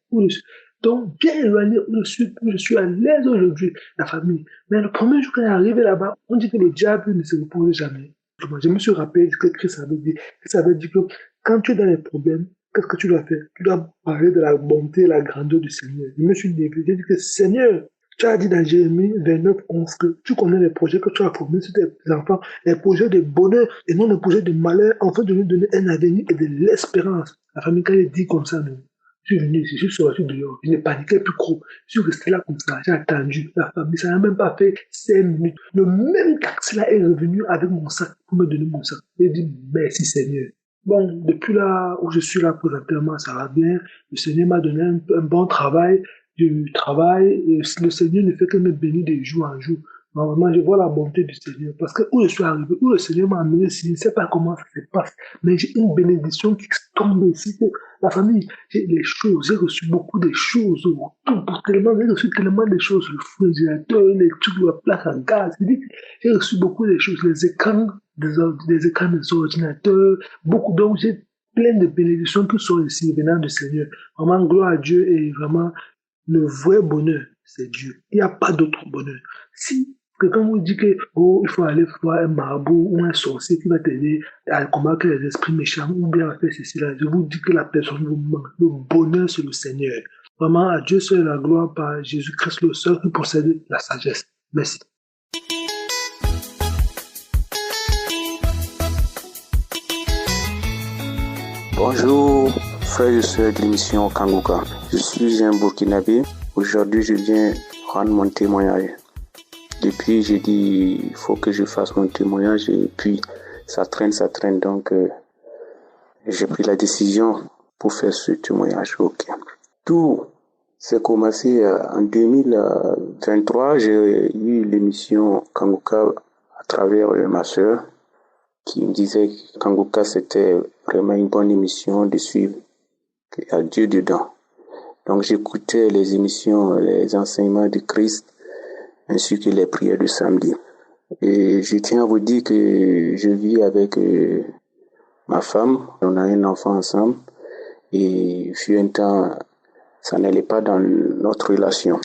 Donc, bien éloigné où je suis à l'aise aujourd'hui, la famille. Mais le premier jour quand il est arrivé là-bas, on dit que le diable ne se repose jamais. Je me suis rappelé ce que Christ avait dit. Christ avait dit que quand tu es dans les problèmes, qu'est-ce que tu dois faire? Tu dois parler de la bonté et la grandeur du Seigneur. Je me suis dit que Seigneur, tu as dit dans Jérémie 29, 11 que tu connais les projets que tu as formés sur tes enfants, les projets de bonheur et non les projets de malheur, afin de nous donner un avenir et de l'espérance. La famille, quand elle dit comme ça, non. Je suis venu ici, je suis sorti dehors, je ne paniquais plus trop. Je suis resté là comme ça, j'ai attendu. La famille, ça n'a même pas fait 5 minutes. Le même taxi là est revenu avec mon sac pour me donner mon sac. J'ai dit merci Seigneur. Bon, depuis là où je suis là présentement, ça va bien. Le Seigneur m'a donné un bon travail. Je travaille et le Seigneur ne fait que me bénir de jour en jour. Normalement, je vois la bonté du Seigneur. Parce que où je suis arrivé, où le Seigneur m'a amené, je ne sais pas comment ça se passe. Mais j'ai une bénédiction qui tombe ici. La famille, j'ai reçu beaucoup de choses. J'ai reçu tellement de choses. Le frigérateur, les trucs de la plaque à gaz. J'ai reçu beaucoup de choses. Les écrans des ordinateurs. Beaucoup. Donc, j'ai plein de bénédictions qui sont ici venant du Seigneur. Vraiment, gloire à Dieu et vraiment, le vrai bonheur, c'est Dieu. Il n'y a pas d'autre bonheur. Si quelqu'un vous dit que il faut aller voir un marabout ou un sorcier qui va t'aider à combattre les esprits méchants ou bien à faire ceci là, je vous dis que la personne vous manque. Le bonheur, c'est le Seigneur. Vraiment, à Dieu seul la gloire par Jésus-Christ, le seul qui possède la sagesse. Merci. Bonjour, frères et sœurs de l'émission Kanguka. Je suis un Burkinabé. Aujourd'hui, je viens rendre mon témoignage. Depuis, j'ai dit, il faut que je fasse mon témoignage et puis ça traîne. Donc, j'ai pris la décision pour faire ce témoignage. Ok. Tout s'est commencé en 2023. J'ai eu l'émission Kanguka à travers ma sœur qui me disait que Kanguka c'était vraiment une bonne émission de suivre, qu'il y a Dieu dedans. Donc j'écoutais les émissions, les enseignements de Christ, ainsi que les prières du samedi. Et je tiens à vous dire que je vis avec ma femme, on a un enfant ensemble, et fut un temps, ça n'allait pas dans notre relation.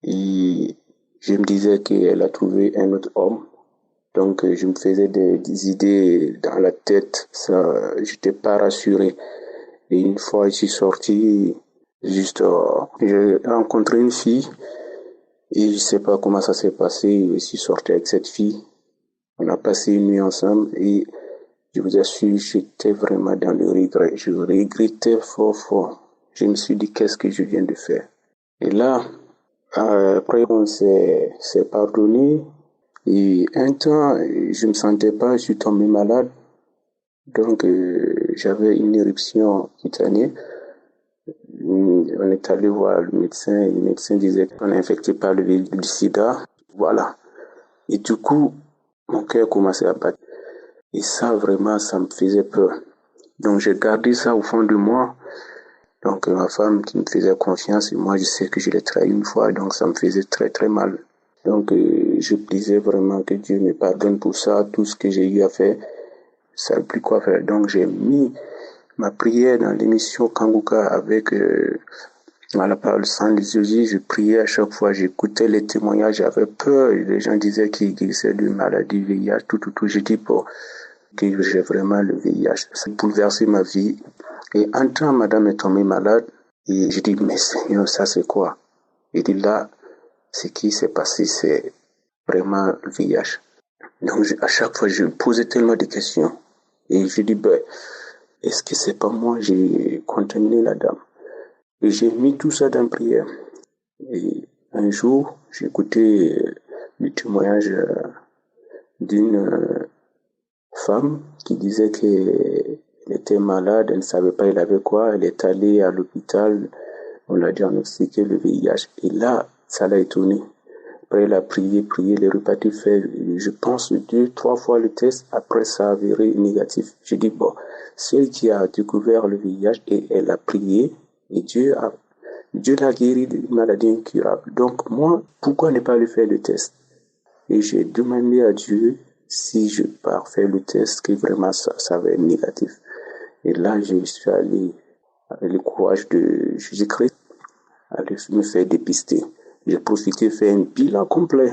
Et je me disais qu'elle a trouvé un autre homme. Donc, je me faisais des idées dans la tête. Ça, j'étais pas rassuré. Et une fois, je suis sorti, j'ai rencontré une fille. Et je sais pas comment ça s'est passé. Je suis sorti avec cette fille. On a passé une nuit ensemble. Et je vous assure, j'étais vraiment dans le regret. Je regrettais fort. Je me suis dit, qu'est-ce que je viens de faire? Et là, après, on s'est pardonné. Et un temps, je me sentais pas, je suis tombé malade. Donc, j'avais une éruption cutanée. On est allé voir le médecin disait qu'on est infecté par le sida. Voilà. Et du coup, mon cœur commençait à battre. Et ça, vraiment, ça me faisait peur. Donc, j'ai gardé ça au fond de moi. Donc ma femme qui me faisait confiance, et moi je sais que je l'ai trahi une fois, donc ça me faisait très très mal. Donc je disais vraiment que Dieu me pardonne pour ça, tout ce que j'ai eu à faire, ça ne plus quoi faire. Donc j'ai mis ma prière dans l'émission Kanguka avec à la parole sans les yeux, je priais à chaque fois, j'écoutais les témoignages, j'avais peur, les gens disaient qu'ils guérissaient de maladie, VIH, tout. J'ai dit bon, que j'ai vraiment le VIH. Ça a bouleversé ma vie. Et en temps, madame est tombée malade, et j'ai dit, mais Seigneur, ça c'est quoi? Il dit là, ce qui s'est passé, c'est vraiment le VIH. Donc à chaque fois, je me posais tellement de questions. Et je dis, ben, est-ce que c'est pas moi, j'ai contaminé la dame? Et j'ai mis tout ça dans la prière. Et un jour, j'ai écouté le témoignage d'une femme qui disait qu'elle était malade, elle ne savait pas elle avait quoi, elle est allée à l'hôpital, on l'a diagnostiqué le VIH. Et là, ça l'a étonnée. Après, elle a prié, elle est repartie faire, je pense, 2-3 fois le test. Après, ça a avéré négatif. J'ai dit, bon, celle qui a découvert le VIH et elle a prié, et Dieu l'a guéri d'une maladie incurable. Donc, moi, pourquoi ne pas lui faire le test? Et j'ai demandé à Dieu si je pars faire le test, que vraiment ça va être négatif. Et là, je suis allé, avec le courage de Jésus-Christ, aller me faire dépister. J'ai profité de faire un bilan complet.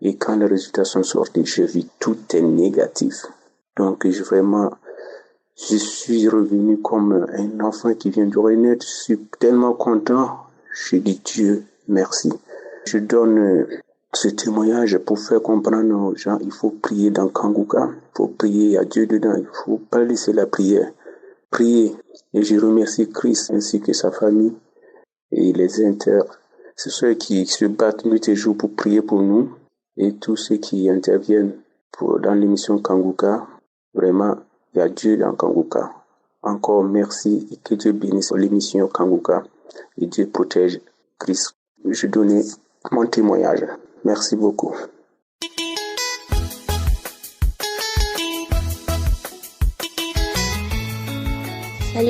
Et quand les résultats sont sortis, j'ai vu tout est négatif. Donc, je suis revenu comme un enfant qui vient de renaître. Je suis tellement content. Je dis Dieu, merci. Je donne ce témoignage pour faire comprendre aux gens, il faut prier dans Kanguka. Il faut prier à Dieu dedans. Il faut pas laisser la prière. Prier. Et je remercie Christ ainsi que sa famille et les c'est ceux qui se battent nuit et jour pour prier pour nous et tous ceux qui interviennent dans l'émission Kanguka. Vraiment, il y a Dieu dans Kanguka. Encore merci et que Dieu bénisse l'émission Kanguka et Dieu protège Christ. Je donne mon témoignage. Merci beaucoup.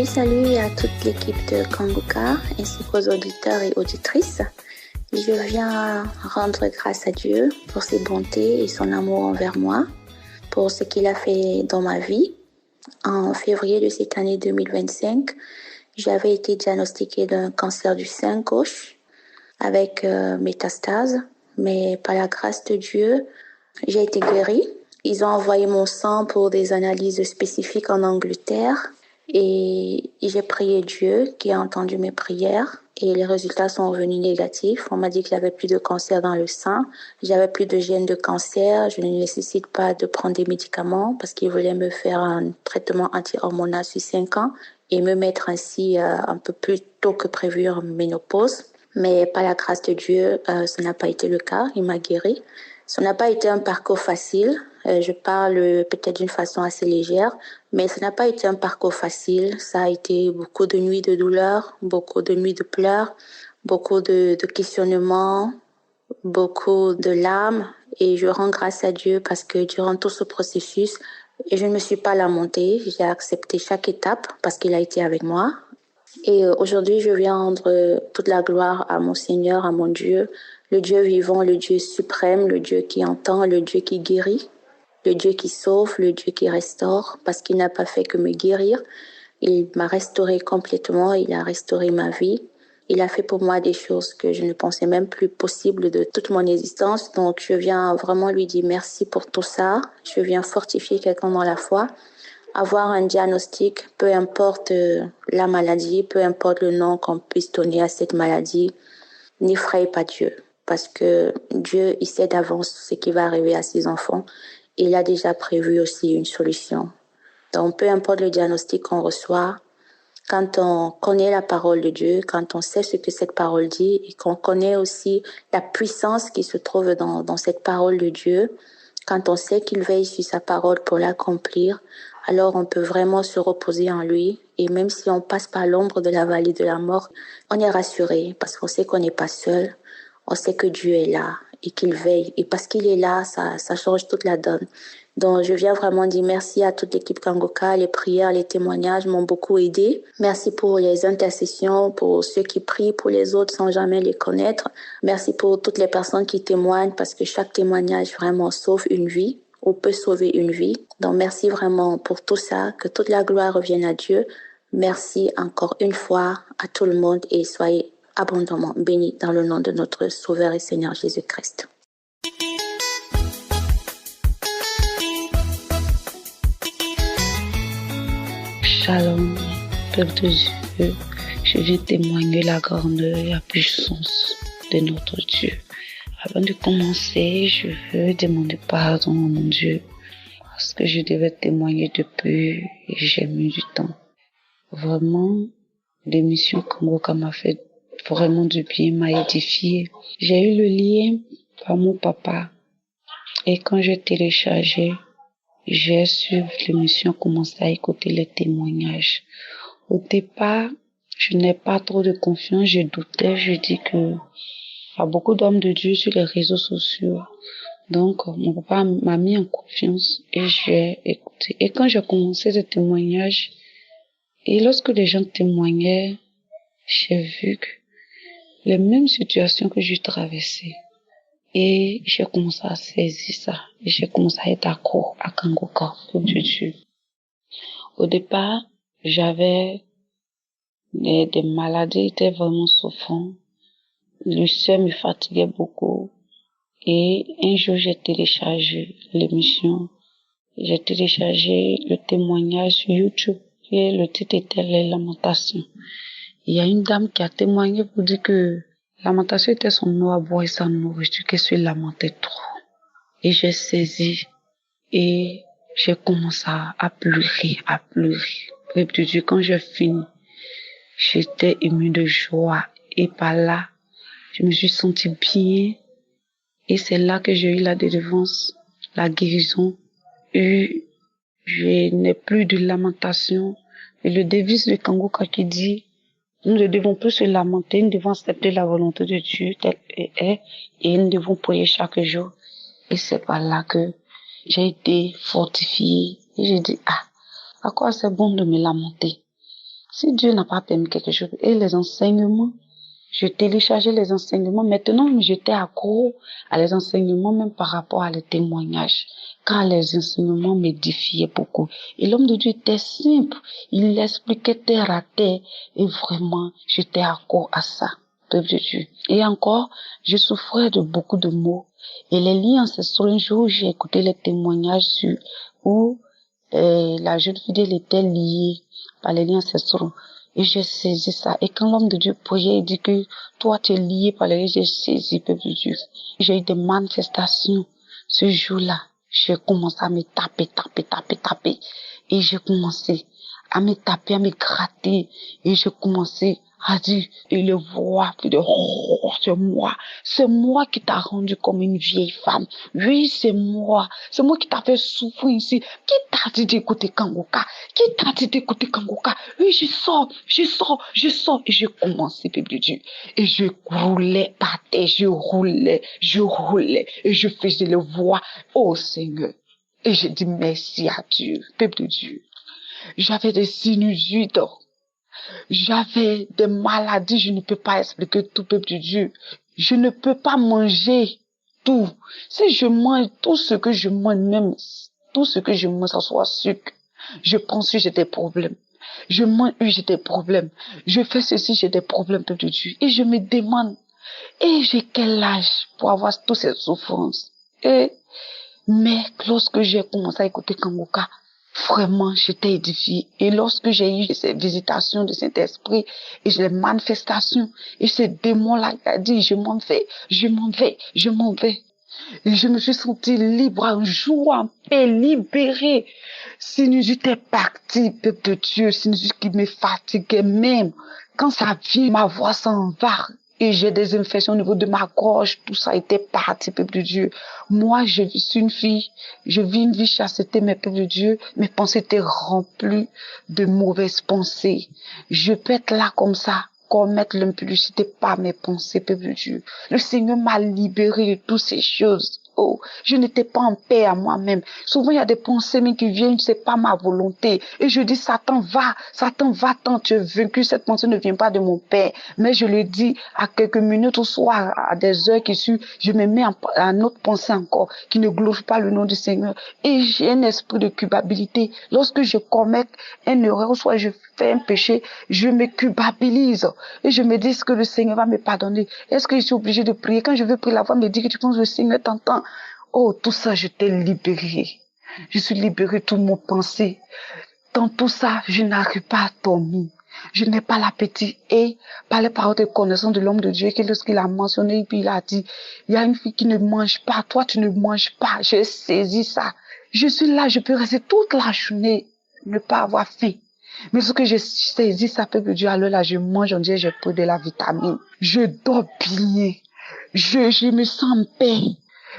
Salut à toute l'équipe de Kanguka ainsi qu'aux auditeurs et auditrices. Je viens rendre grâce à Dieu pour ses bontés et son amour envers moi, pour ce qu'il a fait dans ma vie. En février de cette année 2025, j'avais été diagnostiquée d'un cancer du sein gauche avec métastase, mais par la grâce de Dieu, j'ai été guérie. Ils ont envoyé mon sang pour des analyses spécifiques en Angleterre et j'ai prié Dieu qui a entendu mes prières et les résultats sont revenus négatifs. On m'a dit que j'avais plus de cancer dans le sein, j'avais plus de gènes de cancer, je ne nécessite pas de prendre des médicaments parce qu'ils voulaient me faire un traitement anti-hormonal sur 5 ans et me mettre ainsi un peu plus tôt que prévu en ménopause. Mais par la grâce de Dieu, ça n'a pas été le cas, il m'a guéri. Ça n'a pas été un parcours facile. Je parle peut-être d'une façon assez légère, mais ça n'a pas été un parcours facile. Ça a été beaucoup de nuits de douleur, beaucoup de nuits de pleurs, beaucoup de questionnements, beaucoup de larmes. Et je rends grâce à Dieu parce que durant tout ce processus, je ne me suis pas lamentée. J'ai accepté chaque étape parce qu'il a été avec moi. Et aujourd'hui, je viens rendre toute la gloire à mon Seigneur, à mon Dieu, le Dieu vivant, le Dieu suprême, le Dieu qui entend, le Dieu qui guérit, le Dieu qui sauve, le Dieu qui restaure, parce qu'il n'a pas fait que me guérir. Il m'a restauré complètement, il a restauré ma vie. Il a fait pour moi des choses que je ne pensais même plus possibles de toute mon existence. Donc, je viens vraiment lui dire merci pour tout ça. Je viens fortifier quelqu'un dans la foi. Avoir un diagnostic, peu importe la maladie, peu importe le nom qu'on puisse donner à cette maladie, n'effraie pas Dieu. Parce que Dieu, il sait d'avance ce qui va arriver à ses enfants. Il a déjà prévu aussi une solution. Donc, peu importe le diagnostic qu'on reçoit, quand on connaît la parole de Dieu, quand on sait ce que cette parole dit et qu'on connaît aussi la puissance qui se trouve dans cette parole de Dieu, quand on sait qu'il veille sur sa parole pour l'accomplir, alors on peut vraiment se reposer en lui. Et même si on passe par l'ombre de la vallée de la mort, on est rassuré parce qu'on sait qu'on n'est pas seul. On sait que Dieu est là et qu'il veille. Et parce qu'il est là, ça change toute la donne. Donc, je viens vraiment dire merci à toute l'équipe Kangoka. Les prières, les témoignages m'ont beaucoup aidé. Merci pour les intercessions, pour ceux qui prient pour les autres sans jamais les connaître. Merci pour toutes les personnes qui témoignent parce que chaque témoignage vraiment sauve une vie ou peut sauver une vie. Donc, merci vraiment pour tout ça. Que toute la gloire revienne à Dieu. Merci encore une fois à tout le monde et soyez abondamment bénis dans le nom de notre Sauveur et Seigneur Jésus-Christ. Shalom, peuple de Dieu, je viens témoigner la grandeur et la puissance de notre Dieu. Avant de commencer, je veux demander pardon à mon Dieu parce que je devais témoigner depuis et j'ai mis du temps. Vraiment, l'émission Kangoka m'a fait vraiment du bien, m'a édifié. J'ai eu le lien par mon papa et quand j'ai téléchargé, j'ai suivi l'émission, commencé à écouter les témoignages. Au départ, je n'ai pas trop de confiance, je doutais, je dis que il y a beaucoup d'hommes de Dieu sur les réseaux sociaux. Donc, mon papa m'a mis en confiance et j'ai écouté. Et quand j'ai commencé ce témoignage, et lorsque les gens témoignaient, j'ai vu que les mêmes situations que j'ai traversées. Et j'ai commencé à saisir ça. Et j'ai commencé à être accro à Kangoka, pour Dieu. Au départ, j'avais des maladies, j'étais vraiment souffrant. Le sueur me fatiguait beaucoup. Et un jour, j'ai téléchargé l'émission. J'ai téléchargé le témoignage sur YouTube. Et le titre était Les Lamentations. Il y a une dame qui a témoigné pour dire que lamentation était son eau à boire et sa nourriture, qu'elle se lamentait trop. Et j'ai saisi et j'ai commencé à pleurer. Peuple de Dieu, quand j'ai fini, j'étais émue de joie. Et par là, je me suis sentie bien. Et c'est là que j'ai eu la délivrance, la guérison. Et je n'ai plus de lamentation. Et le devise de Kangoka qui dit, nous ne devons plus se lamenter, nous devons accepter la volonté de Dieu telle qu'elle est et nous devons prier chaque jour. Et c'est par là que j'ai été fortifiée. Et j'ai dit, à quoi c'est bon de me lamenter? Si Dieu n'a pas permis quelque chose, et les enseignements, je téléchargeais les enseignements. Maintenant, j'étais accro à les enseignements, même par rapport à les témoignages. Car les enseignements m'édifiaient beaucoup. Et l'homme de Dieu était simple. Il l'expliquait terre à terre. Et vraiment, j'étais accro à ça. Peuple de Dieu. Et encore, je souffrais de beaucoup de maux. Et les liens ancestraux, un jour, j'ai écouté les témoignages où la jeune fille était liée par les liens ancestraux. Et j'ai saisi ça. Et quand l'homme de Dieu priait, il dit que toi, tu es lié par les liens, j'ai saisi, peuple de Dieu. J'ai eu des manifestations ce jour-là. J'ai commencé à me taper. Et j'ai commencé à me taper, à me gratter. Et j'ai commencé à dire, et le voix, plus de, c'est moi qui t'a rendu comme une vieille femme. Oui, c'est moi qui t'a fait souffrir ici. Qui t'a dit d'écouter Kangoka? Oui, je sors. Et j'ai commencé, peuple de Dieu. Et je roulais par terre, je roulais. Et je faisais le voix, oh Seigneur. Et j'ai dit merci à Dieu, peuple de Dieu. J'avais des sinusite. J'avais des maladies, je ne peux pas expliquer tout, peuple de Dieu. Je ne peux pas manger tout. Si je mange tout ce que je mange, même tout ce que je mange, ça soit sucre, je pense que j'ai des problèmes. Je mange, j'ai des problèmes. Je fais ceci, j'ai des problèmes, peuple de Dieu. Et je me demande, et j'ai quel âge pour avoir toutes ces souffrances? Mais lorsque j'ai commencé à écouter Kangoka, vraiment, j'étais édifiée. Et lorsque j'ai eu ces visitations de Saint-Esprit et les manifestations, et ces démons-là, il a dit, je m'en vais. Et je me suis sentie libre, en joie, en paix, libérée. Sinusite est partie, peuple de Dieu, sinusite qui me fatiguait même. Quand ça vient, ma voix s'en va. Et j'ai des infections au niveau de ma gorge, tout ça était parti, peuple de Dieu. Moi, je suis une fille, je vis une vie chasteté, mais peuple de Dieu, mes pensées étaient remplies de mauvaises pensées. Je peux être là comme ça, commettre l'impudicité par mes pensées, peuple de Dieu. Le Seigneur m'a libéré de toutes ces choses. Oh, je n'étais pas en paix à moi-même. Souvent, il y a des pensées même qui viennent, c'est pas ma volonté. Et je dis, Satan, va-t'en, tu es vaincu. Cette pensée ne vient pas de mon Père. Mais je le dis à quelques minutes ou soit à des heures qui suivent, je me mets à une autre pensée encore qui ne glorifie pas le nom du Seigneur. Et j'ai un esprit de culpabilité. Lorsque je commets une erreur, soit je fais un péché, je me culpabilise. Et je me dis, est-ce que le Seigneur va me pardonner? Est-ce que je suis obligée de prier? Quand je veux prier, la voix me dit que tu penses que le Seigneur t'entend. Oh, tout ça, je t'ai libéré. Je suis libérée de toutes mes pensées. Dans tout ça, je n'arrive pas à dormir. Je n'ai pas l'appétit. Et par les paroles de connaissance de l'homme de Dieu, que lorsqu'il a mentionné, puis il a dit, il y a une fille qui ne mange pas, toi tu ne manges pas. J'ai saisi ça. Je suis là, je peux rester toute la journée, ne pas avoir faim. Mais ce que j'ai saisi, ça peut que Dieu, alors là, je mange, on dirait, j'ai pris de la vitamine. Je dors bien. Je me sens en paix.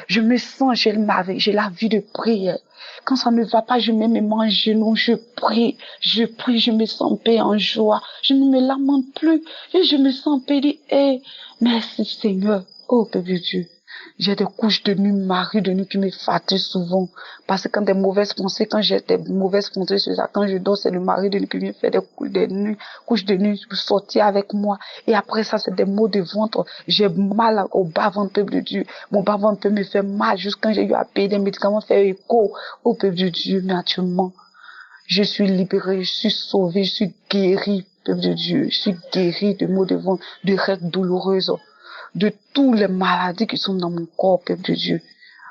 Je me sens, j'ai la vie de prière. Quand ça ne va pas, je mets mes mains en genoux, je prie, je me sens en paix, en joie. Je ne me lamente plus. Et je me sens en paix, merci Seigneur. Oh, Père Dieu. J'ai des couches de nuit, mari de nuit qui me fatiguent souvent. Parce que quand j'ai des mauvaises pensées sur ça, quand je dors, c'est le mari de nuit qui vient faire des couches de nuit pour sortir avec moi. Et après ça, c'est des maux de ventre. J'ai mal au bas-ventre, peuple de Dieu. Mon bas-ventre peut me faire mal jusqu'à quand j'ai eu à payer des médicaments, faire écho au peuple de Dieu. Mais actuellement, je suis libérée, je suis sauvée, je suis guérie, peuple de Dieu. Je suis guérie de maux de ventre, de règles douloureuses, de toutes les maladies qui sont dans mon corps, peuple de Dieu.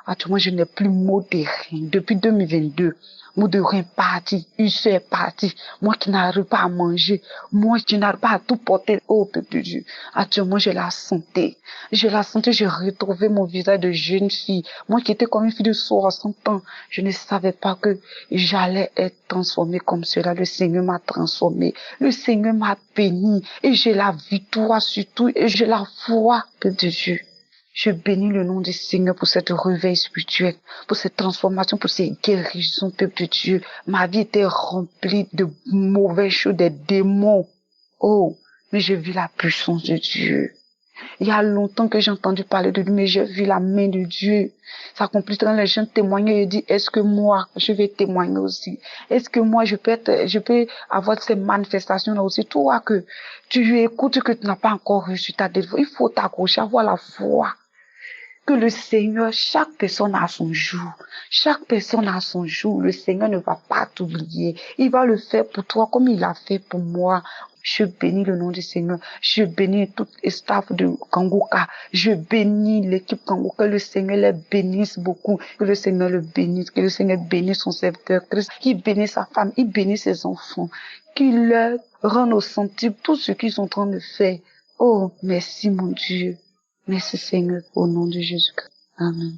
Actuellement, je n'ai plus mot de rein. Depuis 2022, mot de rein parti, ulcère parti. Moi qui n'arrive pas à manger, moi qui n'arrive pas à tout porter, oh peuple de Dieu. Actuellement, j'ai la santé. J'ai retrouvé mon visage de jeune fille. Moi qui étais comme une fille de 60 ans, je ne savais pas que j'allais être transformée comme cela. Le Seigneur m'a transformée. Le Seigneur m'a béni. Et j'ai la victoire surtout. Et j'ai la foi, peuple de Dieu. Je bénis le nom du Seigneur pour cette réveil spirituel, pour cette transformation, pour cette guérison, peuple de Dieu. Ma vie était remplie de mauvaises choses, des démons. Oh, mais j'ai vu la puissance de Dieu. Il y a longtemps que j'ai entendu parler de lui, mais j'ai vu la main de Dieu. Ça accomplit quand les gens témoignaient et disent, est-ce que moi, je vais témoigner aussi? Est-ce que moi, je peux avoir ces manifestations-là aussi? Toi, que tu écoutes, que tu n'as pas encore reçu ta délivrance, il faut t'accrocher, avoir la foi. Que le Seigneur, chaque personne a son jour. Chaque personne a son jour. Le Seigneur ne va pas t'oublier. Il va le faire pour toi comme il l'a fait pour moi. Je bénis le nom du Seigneur. Je bénis tout le staff de Kanguka. Je bénis l'équipe Kanguka. Que le Seigneur les bénisse beaucoup. Que le Seigneur le bénisse. Que le Seigneur bénisse son serviteur Christ. Qu'il bénisse sa femme. Il bénisse ses enfants. Qu'il leur rende au sentir tout ce qu'ils sont en train de faire. Oh, merci mon Dieu. Merci Seigneur, au nom de Jésus-Christ. Amen.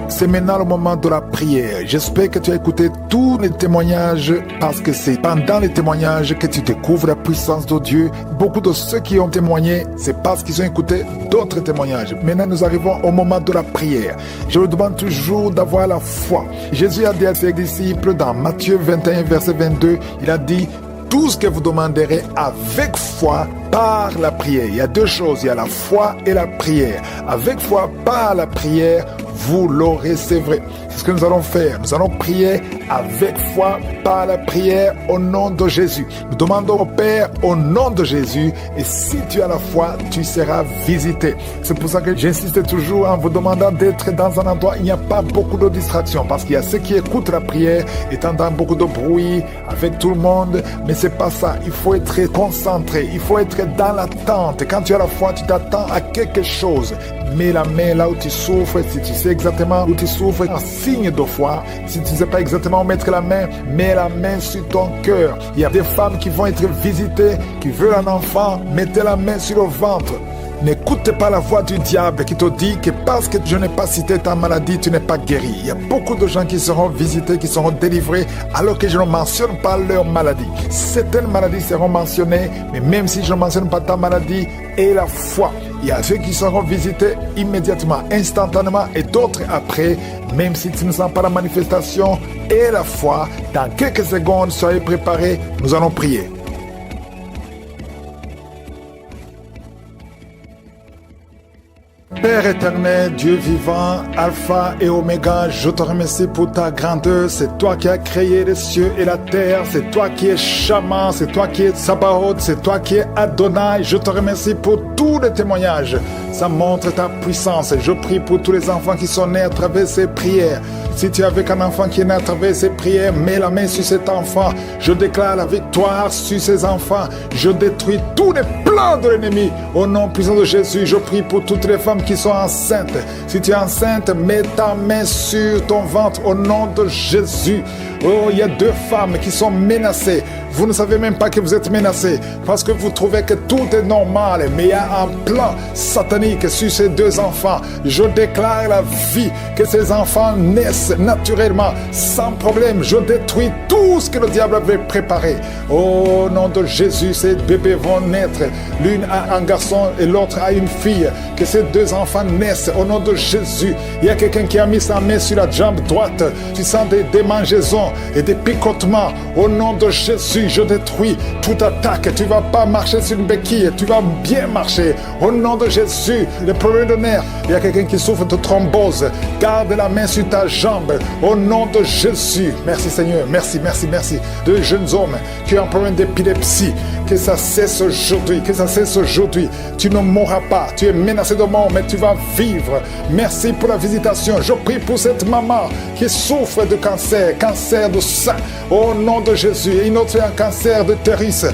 C'est maintenant le moment de la prière. J'espère que tu as écouté tous les témoignages parce que c'est pendant les témoignages que tu découvres la puissance de Dieu. Beaucoup de ceux qui ont témoigné, c'est parce qu'ils ont écouté d'autres témoignages. Maintenant, nous arrivons au moment de la prière. Je vous demande toujours d'avoir la foi. Jésus a dit à ses disciples dans Matthieu 21, verset 22, il a dit, tout ce que vous demanderez avec foi par la prière. Il y a deux choses, il y a la foi et la prière. Avec foi par la prière, vous l'aurez, c'est vrai. C'est ce que nous allons faire. Nous allons prier avec foi par la prière au nom de Jésus. Nous demandons au Père au nom de Jésus et si tu as la foi, tu seras visité. C'est pour ça que j'insiste toujours en vous demandant d'être dans un endroit où il n'y a pas beaucoup de distractions parce qu'il y a ceux qui écoutent la prière et entendent beaucoup de bruit avec tout le monde, mais c'est pas ça. Il faut être concentré, il faut être dans l'attente. Quand tu as la foi, tu t'attends à quelque chose. Mets la main là où tu souffres, si tu sais exactement où tu souffres, un signe de foi. Si tu ne sais pas exactement où mettre la main, mets la main sur ton cœur. Il y a des femmes qui vont être visitées, qui veulent un enfant, mettez la main sur le ventre. N'écoute pas la voix du diable qui te dit que parce que je n'ai pas cité ta maladie, tu n'es pas guéri. Il y a beaucoup de gens qui seront visités, qui seront délivrés, alors que je ne mentionne pas leur maladie. Certaines maladies seront mentionnées, mais même si je ne mentionne pas ta maladie, aie la foi. Il y a ceux qui seront visités immédiatement, instantanément, et d'autres après, même si tu ne sens pas la manifestation et la foi. Dans quelques secondes, soyez préparés, nous allons prier. Père éternel, Dieu vivant, Alpha et Oméga, je te remercie pour ta grandeur. C'est toi qui as créé les cieux et la terre. C'est toi qui es Shaman, c'est toi qui es Sabaoth, c'est toi qui es Adonai. Je te remercie pour tous les témoignages. Ça montre ta puissance. Je prie pour tous les enfants qui sont nés à travers ces prières. Si tu es avec un enfant qui est né à travers ces prières, mets la main sur cet enfant. Je déclare la victoire sur ces enfants. Je détruis tous les plans de l'ennemi. Au nom puissant de Jésus, je prie pour toutes les femmes qui sont enceintes. Si tu es enceinte, mets ta main sur ton ventre au nom de Jésus. Oh, il y a 2 femmes qui sont menacées. Vous ne savez même pas que vous êtes menacés parce que vous trouvez que tout est normal. Mais il y a un plan satanique sur ces 2 enfants. Je déclare la vie, que ces enfants naissent naturellement, sans problème. Je détruis tout ce que le diable avait préparé. Au nom de Jésus, ces bébés vont naître. L'une a un garçon et l'autre a une fille. Que ces 2 enfants naissent au nom de Jésus. Il y a quelqu'un qui a mis sa main sur la jambe droite. Tu sens des démangeaisons et des picotements. Au nom de Jésus, je détruis toute attaque. Tu ne vas pas marcher sur une béquille. Tu vas bien marcher. Au nom de Jésus, les problèmes de nerfs. Il y a quelqu'un qui souffre de thrombose. Garde la main sur ta jambe. Au nom de Jésus. Merci Seigneur. Merci, merci, merci. 2 jeunes hommes qui ont un problème d'épilepsie. Que ça cesse aujourd'hui. Que ça cesse aujourd'hui. Tu ne mourras pas. Tu es menacé de mort, mais tu vas vivre. Merci pour la visitation. Je prie pour cette maman qui souffre de cancer de sein. Au nom de Jésus. Et une autre a un cancer de l'utérus.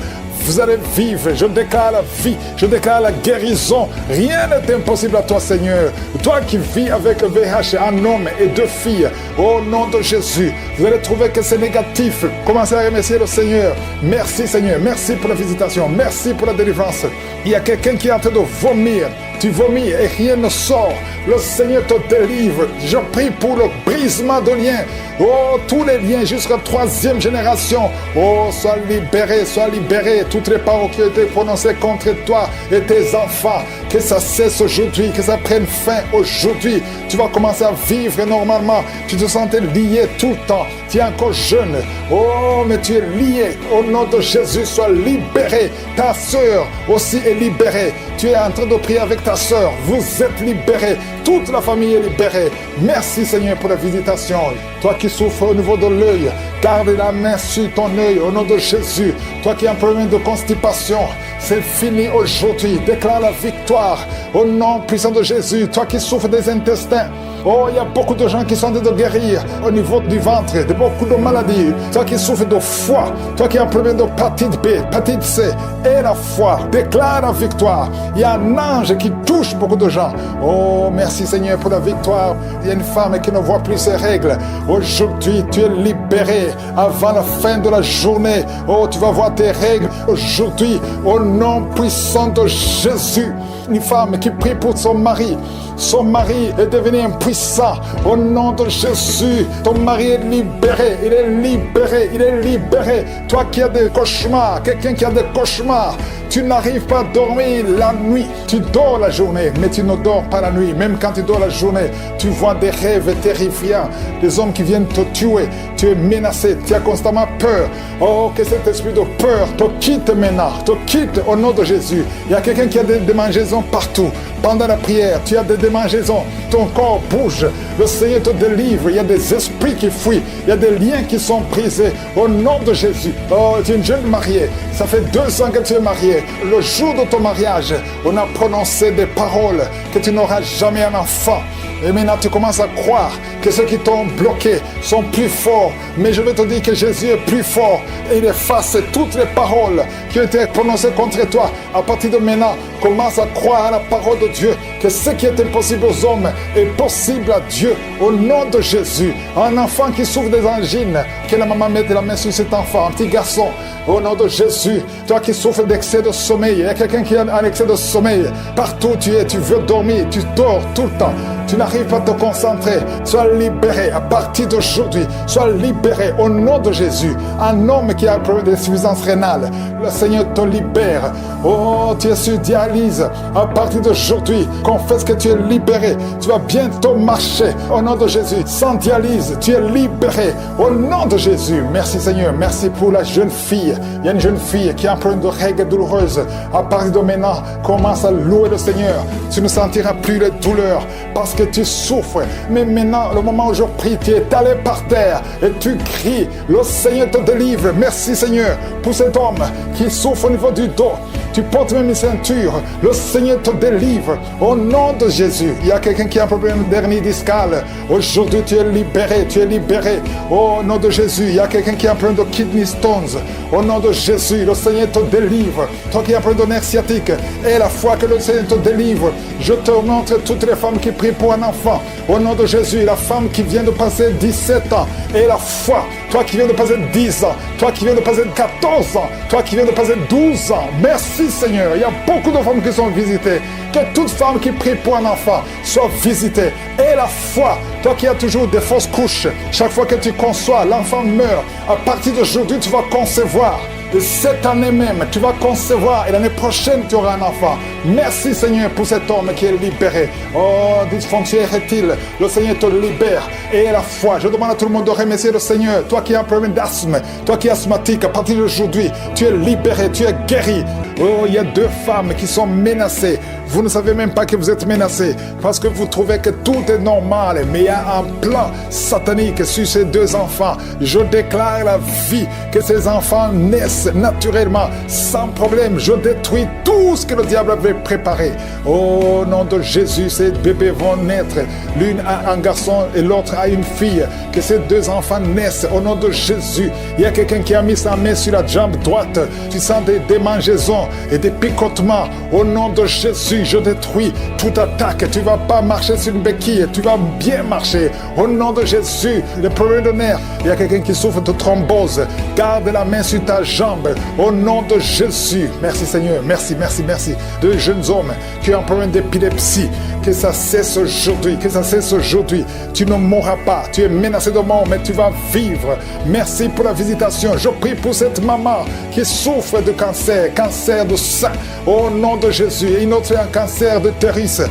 Vous allez vivre. Je déclare la vie. Je déclare la guérison. Rien n'est impossible à toi, Seigneur. Toi qui vis avec le VIH, un homme et 2 filles. Au nom de Jésus. Vous allez trouver que c'est négatif. Commencez à remercier le Seigneur. Merci, Seigneur. Merci pour la visitation. Merci pour la délivrance. Il y a quelqu'un qui est en train de vomir. Tu vomis et rien ne sort. Le Seigneur te délivre. Je prie pour le brisement de liens. Oh, tous les liens jusqu'à 3e génération. Oh, sois libéré, sois libéré. Toutes les paroles qui ont été prononcées contre toi et tes enfants. Que ça cesse aujourd'hui, que ça prenne fin aujourd'hui. Tu vas commencer à vivre normalement. Tu te sentais lié tout le temps. Tu es encore jeune. Oh, mais tu es lié. Au nom de Jésus, sois libéré. Ta sœur aussi est libérée. Tu es en train de prier avec ta sœur. Vous êtes libérés. Toute la famille est libérée. Merci Seigneur pour la visitation. Toi qui souffres au niveau de l'œil, garde la main sur ton œil au nom de Jésus. Toi qui as un problème de constipation, c'est fini aujourd'hui. Déclare la victoire au nom puissant de Jésus. Toi qui souffres des intestins, oh, il y a beaucoup de gens qui sont en train de guérir au niveau du ventre, de beaucoup de maladies. Toi qui souffres de foie, toi qui as un problème de hépatite B, hépatite C et la foi, déclare la victoire. Il y a un ange qui touche beaucoup de gens. Oh, merci Seigneur pour la victoire. Il y a une femme qui ne voit plus ses règles. Aujourd'hui, tu es libéré avant la fin de la journée. Oh, tu vas voir tes règles aujourd'hui au nom puissant de Jésus. Une femme qui prie pour son mari. Son mari est devenu impuissant. Au nom de Jésus, ton mari est libéré. Il est libéré. Il est libéré. Toi qui as des cauchemars, quelqu'un qui a des cauchemars, tu n'arrives pas à dormir la nuit. Tu dors la journée, mais tu ne dors pas la nuit. Même quand tu dors la journée, tu vois des rêves terrifiants. Des hommes qui viennent te tuer. Tu es menacé. Tu as constamment peur. Oh, que cet esprit de peur te quitte maintenant. Te quitte au nom de Jésus. Il y a quelqu'un qui a des démangeaisons partout. Pendant la prière, tu as des démangeaisons. Ton corps bouge. Le Seigneur te délivre. Il y a des esprits qui fuient. Il y a des liens qui sont brisés. Au nom de Jésus. Oh, tu es une jeune mariée. Ça fait 2 ans que tu es mariée. Le jour de ton mariage, on a prononcé des paroles que tu n'auras jamais un enfant. Et maintenant, tu commences à croire que ceux qui t'ont bloqué sont plus forts. Mais je vais te dire que Jésus est plus fort. Et il efface toutes les paroles qui ont été prononcées contre toi. À partir de maintenant, commence à croire à la parole de Dieu. Que ce qui est impossible aux hommes est possible à Dieu. Au nom de Jésus. Un enfant qui souffre des angines, que la maman mette la main sur cet enfant, un petit garçon. Au nom de Jésus. Toi qui souffres d'excès de sommeil. Il y a quelqu'un qui a un excès de sommeil. Partout où tu es, tu veux dormir. Tu dors tout le temps. Tu n'arrives pas à te concentrer. Sois libéré à partir d'aujourd'hui. Sois libéré au nom de Jésus. Un homme qui a un problème d'insuffisance rénale, le Seigneur te libère. Oh, tu es sur dialyse. À partir d'aujourd'hui, confesse que tu es libéré. Tu vas bientôt marcher au nom de Jésus. Sans dialyse, tu es libéré au nom de Jésus. Merci Seigneur. Merci pour la jeune fille. Il y a une jeune fille qui a un problème de règles douloureuses. À partir de maintenant, commence à louer le Seigneur. Tu ne sentiras plus les douleurs parce que tu souffres. Mais maintenant, le moment où je prie, tu es allé par terre et tu cries. Le Seigneur te délivre. Merci Seigneur pour cet homme qui souffre au niveau du dos. Tu portes même une ceinture. Le Seigneur te délivre au nom de Jésus. Il y a quelqu'un qui a un problème d'hernie discale. Aujourd'hui, tu es libéré. Tu es libéré au nom de Jésus. Il y a quelqu'un qui a un problème de kidney stones. Au nom de Jésus, le Seigneur te délivre. Toi qui as un problème de nerf sciatique, et la foi que le Seigneur te délivre. Je te montre toutes les femmes qui prient pour un enfant. Au nom de Jésus, la femme qui vient de passer 17 ans, et la foi. Toi qui viens de passer 10 ans, toi qui viens de passer 14 ans, toi qui viens de passer 12 ans. Merci Seigneur. Il y a beaucoup de femmes qui sont visitées. Que toute femme qui prie pour un enfant soit visitée. Et la foi, toi qui as toujours des fausses couches, chaque fois que tu conçois, l'enfant meurt. À partir d'aujourd'hui, tu vas concevoir. Et cette année même, tu vas concevoir et l'année prochaine, tu auras un enfant. Merci Seigneur pour cet homme qui est libéré. Oh, dysfonction érectile, le Seigneur te libère. Et la foi, je demande à tout le monde de remercier le Seigneur. Toi qui as un problème d'asthme, toi qui es asthmatique, à partir d'aujourd'hui, tu es libéré, tu es guéri. Oh, il y a 2 femmes qui sont menacées. Vous ne savez même pas que vous êtes menacés parce que vous trouvez que tout est normal. Mais il y a un plan satanique sur ces 2 enfants. Je déclare la vie, que ces enfants naissent naturellement, sans problème. Je détruis tout ce que le diable avait préparé. Au nom de Jésus, ces bébés vont naître. L'une a un garçon et l'autre a une fille. Que ces 2 enfants naissent au nom de Jésus. Il y a quelqu'un qui a mis sa main sur la jambe droite. Tu sens des démangeaisons et des picotements. Au nom de Jésus, je détruis toute attaque. Tu ne vas pas marcher sur une béquille. Tu vas bien marcher. Au nom de Jésus, les problèmes de nerfs. Il y a quelqu'un qui souffre de thrombose. Garde la main sur ta jambe. Au nom de Jésus. Merci Seigneur. Merci, merci, merci. 2 jeunes hommes qui ont un problème d'épilepsie. Que ça cesse aujourd'hui. Que ça cesse aujourd'hui. Tu ne mourras pas. Tu es menacé de mort, mais tu vas vivre. Merci pour la visitation. Je prie pour cette maman qui souffre de cancer. Cancer de sein. Au nom de Jésus. Et une autre un cancer de l'utérus.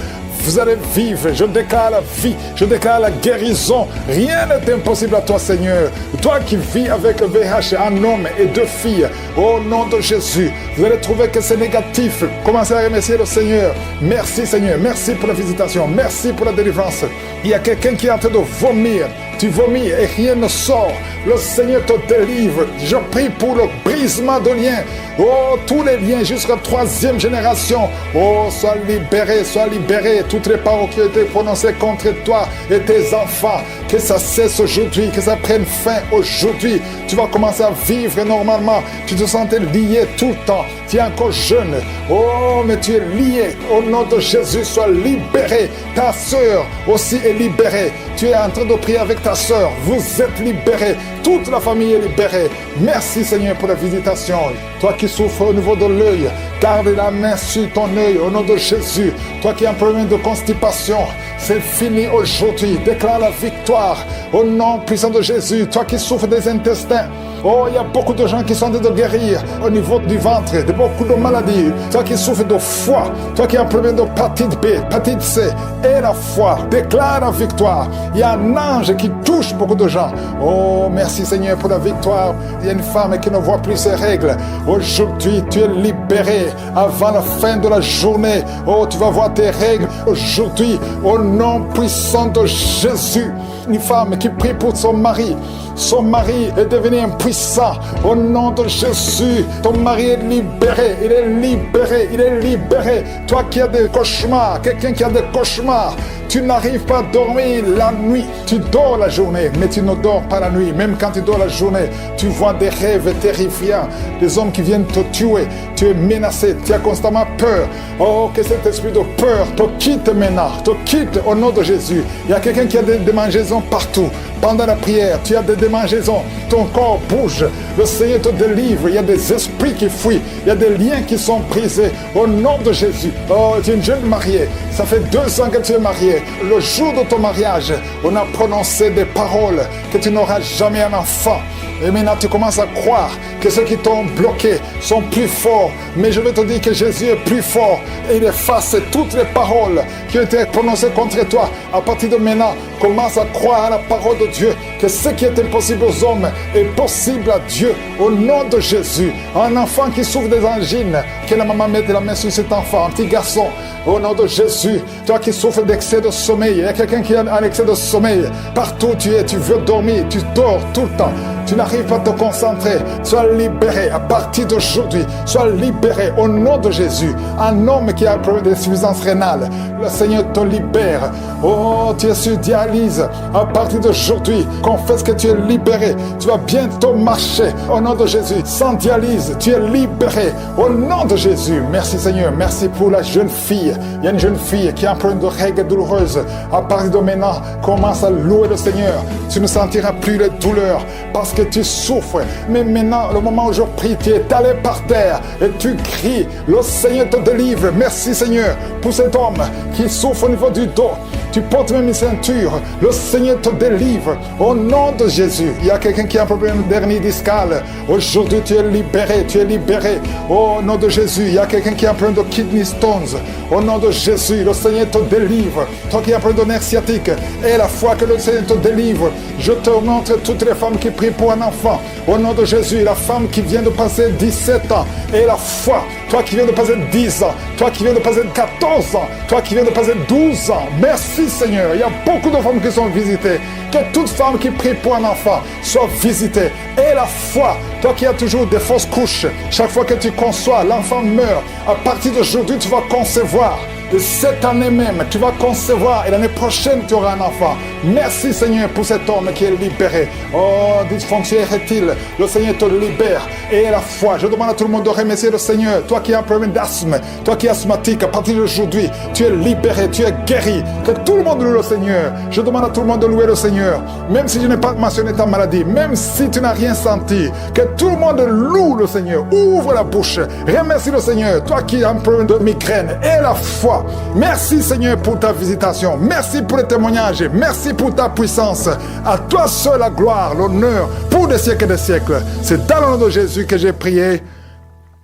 Vous allez vivre. Je déclare la vie. Je déclare la guérison. Rien n'est impossible à toi, Seigneur. Toi qui vis avec le VIH, un homme et 2 filles. Au nom de Jésus. Vous allez trouver que c'est négatif. Commencez à remercier le Seigneur. Merci, Seigneur. Merci pour la visitation. Merci pour la délivrance. Il y a quelqu'un qui est en train de vomir. Tu vomis et rien ne sort. Le Seigneur te délivre. Je prie pour le brisement de liens. Oh, tous les liens jusqu'à 3e génération. Oh, sois libéré, sois libéré. Toutes les paroles qui ont été prononcées contre toi et tes enfants. Que ça cesse aujourd'hui, que ça prenne fin aujourd'hui. Tu vas commencer à vivre normalement. Tu te sentais lié tout le temps. Tu es encore jeune. Oh, mais tu es lié. Au nom de Jésus, sois libéré. Ta sœur aussi est libérée. Tu es en train de prier avec ta sœur. Vous êtes libérés. Toute la famille est libérée. Merci Seigneur pour la visitation. Toi qui souffres au niveau de l'œil, garde la main sur ton œil au nom de Jésus. Toi qui as un problème de constipation, c'est fini aujourd'hui. Déclare la victoire au nom puissant de Jésus. Toi qui souffres des intestins, oh, il y a beaucoup de gens qui sont en train de guérir au niveau du ventre, de beaucoup de maladies. Toi qui souffres de foie, toi qui as un problème de hépatite B, hépatite C, et la foi, déclare la victoire. Il y a un ange qui touche beaucoup de gens. Oh, merci Seigneur pour la victoire. Il y a une femme qui ne voit plus ses règles. Aujourd'hui, tu es libéré avant la fin de la journée. Oh, tu vas voir tes règles aujourd'hui au nom puissant de Jésus. Une femme qui prie pour son mari. Son mari est devenu impuissant. Au nom de Jésus, ton mari est libéré. Il est libéré. Il est libéré. Toi qui as des cauchemars, quelqu'un qui a des cauchemars, tu n'arrives pas à dormir la nuit. Tu dors la journée, mais tu ne dors pas la nuit. Même quand tu dors la journée, tu vois des rêves terrifiants. Des hommes qui viennent te tuer. Tu es menacé. Tu as constamment peur. Oh, que cet esprit de peur te quitte maintenant. Te quitte au nom de Jésus. Il y a quelqu'un qui a des démangeaisons partout. Pendant la prière, tu as des démangeaisons. Ton corps bouge. Le Seigneur te délivre. Il y a des esprits qui fuient. Il y a des liens qui sont brisés. Au nom de Jésus. Oh, tu es une jeune mariée. Ça fait 2 ans que tu es mariée. Le jour de ton mariage, on a prononcé des paroles que tu n'auras jamais un enfant. Et maintenant, tu commences à croire que ceux qui t'ont bloqué sont plus forts. Mais je vais te dire que Jésus est plus fort. Et il efface toutes les paroles qui ont été prononcées contre toi. À partir de maintenant, commence à croire à la parole de Dieu. Que ce qui est impossible aux hommes est possible à Dieu. Au nom de Jésus. Un enfant qui souffre des angines, que la maman mette la main sur cet enfant, un petit garçon. Au nom de Jésus. Toi qui souffres d'excès de sommeil. Il y a quelqu'un qui a un excès de sommeil. Partout où tu es, tu veux dormir. Tu dors tout le temps. Tu n'arrives pas à te concentrer. Sois libéré à partir d'aujourd'hui. Sois libéré au nom de Jésus. Un homme qui a un problème d'insuffisance rénale, le Seigneur te libère. Oh, tu es sur dialyse. À partir d'aujourd'hui, confesse que tu es libéré. Tu vas bientôt marcher au nom de Jésus. Sans dialyse, tu es libéré au nom de Jésus. Merci Seigneur. Merci pour la jeune fille. Il y a une jeune fille qui a un problème de règles douloureuses. À partir de maintenant, commence à louer le Seigneur. Tu ne sentiras plus les douleurs parce que tu souffres. Mais maintenant, le moment où je prie, tu es allé par terre et tu cries. Le Seigneur te délivre. Merci Seigneur pour cet homme qui souffre au niveau du dos. Tu portes même une ceinture. Le Seigneur te délivre au nom de Jésus. Il y a quelqu'un qui a un problème d'hernie discale. Aujourd'hui, tu es libéré. Tu es libéré au nom de Jésus. Il y a quelqu'un qui a un problème de kidney stones. Au nom de Jésus, le Seigneur te délivre. Toi qui as un problème de nerf sciatique, et la foi que le Seigneur te délivre. Je te montre toutes les femmes qui prient pour un enfant. Au nom de Jésus, la femme qui vient de passer 17 ans, et la foi. Toi qui viens de passer 10 ans, toi qui viens de passer 14 ans, toi qui viens de passer 12 ans. Merci Seigneur. Il y a beaucoup de femmes qui sont visitées. Que toute femme qui prie pour un enfant soit visitée. Et la foi, toi qui as toujours des fausses couches, chaque fois que tu conçois, l'enfant meurt. À partir d'aujourd'hui, tu vas concevoir. Et cette année même, tu vas concevoir et l'année prochaine, tu auras un enfant. Merci Seigneur pour cet homme qui est libéré. Oh, dysfonction érectile, le Seigneur te libère. Et la foi, je demande à tout le monde de remercier le Seigneur. Toi qui as un problème d'asthme, toi qui es asthmatique, à partir d'aujourd'hui, tu es libéré, tu es guéri. Que tout le monde loue le Seigneur. Je demande à tout le monde de louer le Seigneur. Même si je n'ai pas mentionné ta maladie, même si tu n'as rien senti, que tout le monde loue le Seigneur. Ouvre la bouche. Remercie le Seigneur. Toi qui as un problème de migraine, et la foi. Merci Seigneur pour ta visitation. Merci pour les témoignages. Merci pour ta puissance. À toi seul la gloire, l'honneur pour des siècles et des siècles. C'est dans le nom de Jésus que j'ai prié.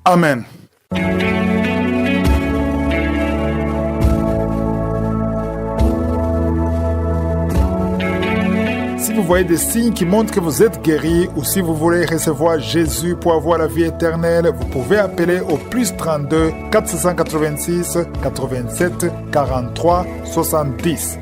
Amen. Si vous voyez des signes qui montrent que vous êtes guéri ou si vous voulez recevoir Jésus pour avoir la vie éternelle, vous pouvez appeler au +32 486 87 43 70.